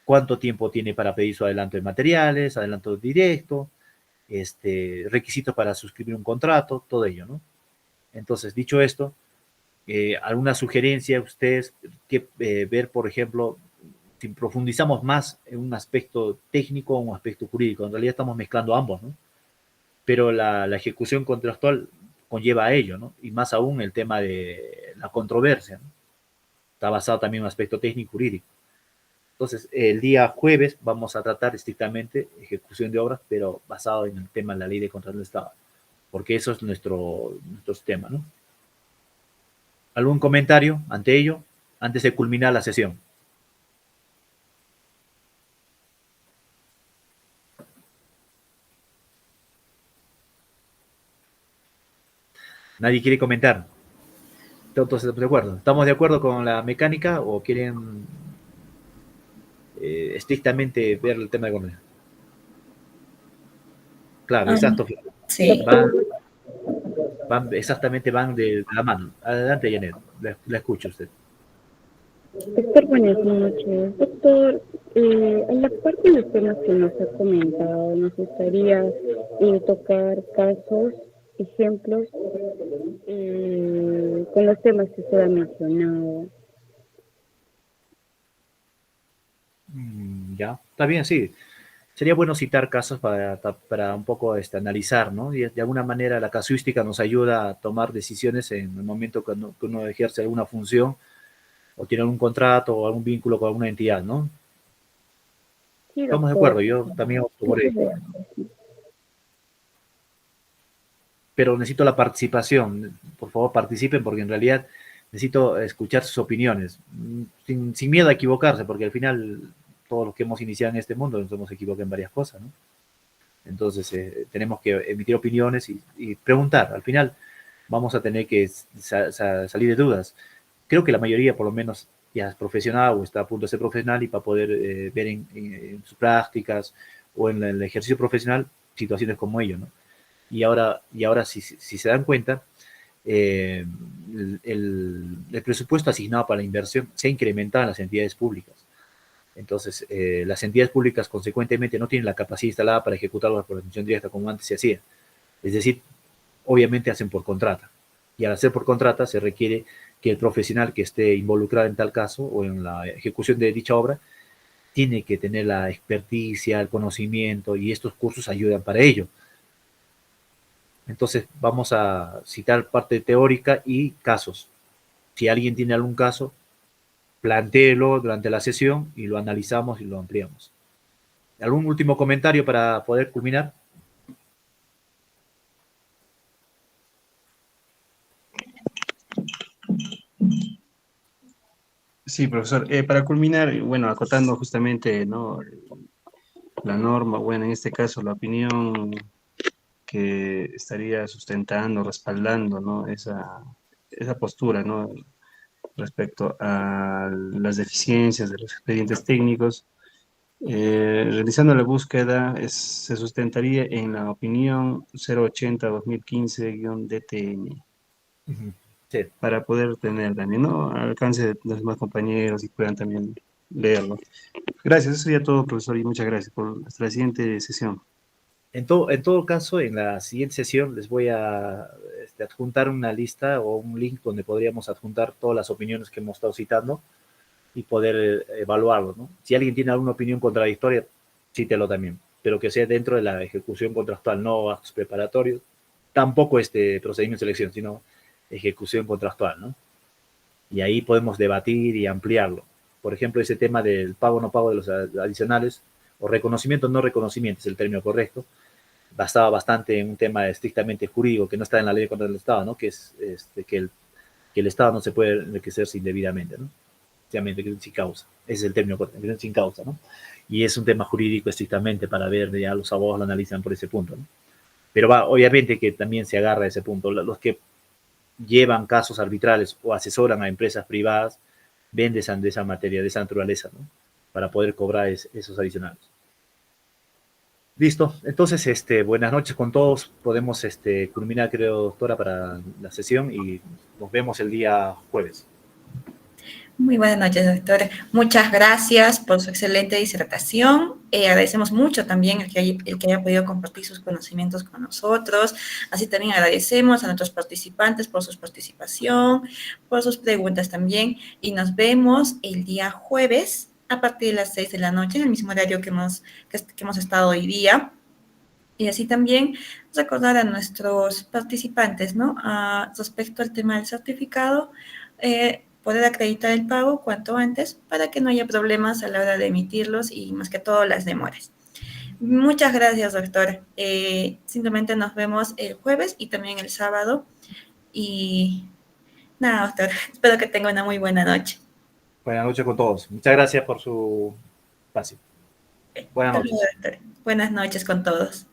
cuánto tiempo tiene para pedir su adelanto de materiales, adelanto directo, requisitos para suscribir un contrato, todo ello, ¿no? Entonces, dicho esto, ¿alguna sugerencia ustedes que ver, por ejemplo, si profundizamos más en un aspecto técnico o un aspecto jurídico? En realidad estamos mezclando ambos, ¿no? Pero la ejecución contractual conlleva a ello, ¿no? Y más aún el tema de la controversia, ¿no? Está basado también en un aspecto técnico jurídico. Entonces, el día jueves vamos a tratar estrictamente ejecución de obras, pero basado en el tema de la ley de contratos del Estado, porque eso es nuestro tema, ¿no? ¿Algún comentario ante ello, antes de culminar la sesión? ¿Nadie quiere comentar? ¿Todos de acuerdo? ¿Estamos de acuerdo con la mecánica o quieren estrictamente ver el tema de gobierno? Claro, exacto. Sí. Exactamente van de la mano. Adelante, Janet, la escucho a usted. Doctor, buenas noches. Doctor, en la parte de los temas que nos ha comentado, nos gustaría tocar casos, ejemplos, con los temas que usted ha mencionado. Ya, está bien, sí. Sería bueno citar casos para un poco analizar, ¿no? Y de alguna manera la casuística nos ayuda a tomar decisiones en el momento que uno ejerce alguna función o tiene algún contrato o algún vínculo con alguna entidad, ¿no? Sí, Estamos de acuerdo, yo también opto por ello. Pero necesito la participación. Por favor, participen porque en realidad necesito escuchar sus opiniones, sin miedo a equivocarse, porque al final todos los que hemos iniciado en este mundo nos hemos equivocado en varias cosas, ¿no? Entonces tenemos que emitir opiniones y preguntar. Al final vamos a tener que salir de dudas. Creo que la mayoría, por lo menos, ya es profesional o está a punto de ser profesional y para poder ver en sus prácticas o en el ejercicio profesional situaciones como ello, ¿no? Y ahora si se dan cuenta, el presupuesto asignado para la inversión se ha incrementado en las entidades públicas. Entonces, las entidades públicas, consecuentemente, no tienen la capacidad instalada para ejecutarlo por atención directa como antes se hacía. Es decir, obviamente hacen por contrata. Y al hacer por contrata se requiere que el profesional que esté involucrado en tal caso o en la ejecución de dicha obra tiene que tener la experticia, el conocimiento, y estos cursos ayudan para ello. Entonces, vamos a citar parte teórica y casos. Si alguien tiene algún caso, plantéelo durante la sesión y lo analizamos y lo ampliamos. ¿Algún último comentario para poder culminar? Sí, profesor. Para culminar, bueno, acotando justamente, ¿no?, la norma, bueno, en este caso la opinión que estaría sustentando, respaldando, ¿no?, esa postura, ¿no?, respecto a las deficiencias de los expedientes técnicos. Realizando la búsqueda, se sustentaría en la opinión 080-2015-DTN, Sí. para poder tener también, ¿no?, al alcance de los demás compañeros y puedan también leerlo. Gracias, eso sería todo, profesor, y muchas gracias por hasta la siguiente sesión. En todo caso, en la siguiente sesión les voy a adjuntar una lista o un link donde podríamos adjuntar todas las opiniones que hemos estado citando y poder evaluarlo, ¿no? Si alguien tiene alguna opinión contradictoria, cítelo también, pero que sea dentro de la ejecución contractual, no actos preparatorios, tampoco este procedimiento de selección, sino ejecución contractual, ¿no? Y ahí podemos debatir y ampliarlo. Por ejemplo, ese tema del pago o no pago de los adicionales, o reconocimiento o no reconocimiento, es el término correcto, basaba bastante en un tema estrictamente jurídico que no está en la ley de contratos del Estado, ¿no? Que es que que el Estado no se puede enriquecerse indebidamente, ¿no? Sencillamente, sin causa. Ese es el término correcto, sin causa, ¿no? Y es un tema jurídico estrictamente para ver, ya los abogados lo analizan por ese punto, ¿no? Pero obviamente que también se agarra a ese punto. Los que llevan casos arbitrales o asesoran a empresas privadas ven de esa materia, de esa naturaleza, ¿no? Para poder cobrar esos adicionales. Listo. Entonces, buenas noches con todos. Podemos culminar, creo, doctora, para la sesión y nos vemos el día jueves. Muy buenas noches, doctora. Muchas gracias por su excelente disertación. Agradecemos mucho también el que haya podido compartir sus conocimientos con nosotros. Así también agradecemos a nuestros participantes por su participación, por sus preguntas también. Y nos vemos el día jueves a partir de las 6 de la noche, en el mismo horario que hemos estado hoy día. Y así también recordar a nuestros participantes, ¿no? Respecto al tema del certificado, poder acreditar el pago cuanto antes para que no haya problemas a la hora de emitirlos y más que todo las demoras. Muchas gracias, doctor. Simplemente nos vemos el jueves y también el sábado. Y nada, doctor, espero que tenga una muy buena noche. Buenas noches con todos. Muchas gracias por su espacio. Buenas noches. Doctor. Buenas noches con todos.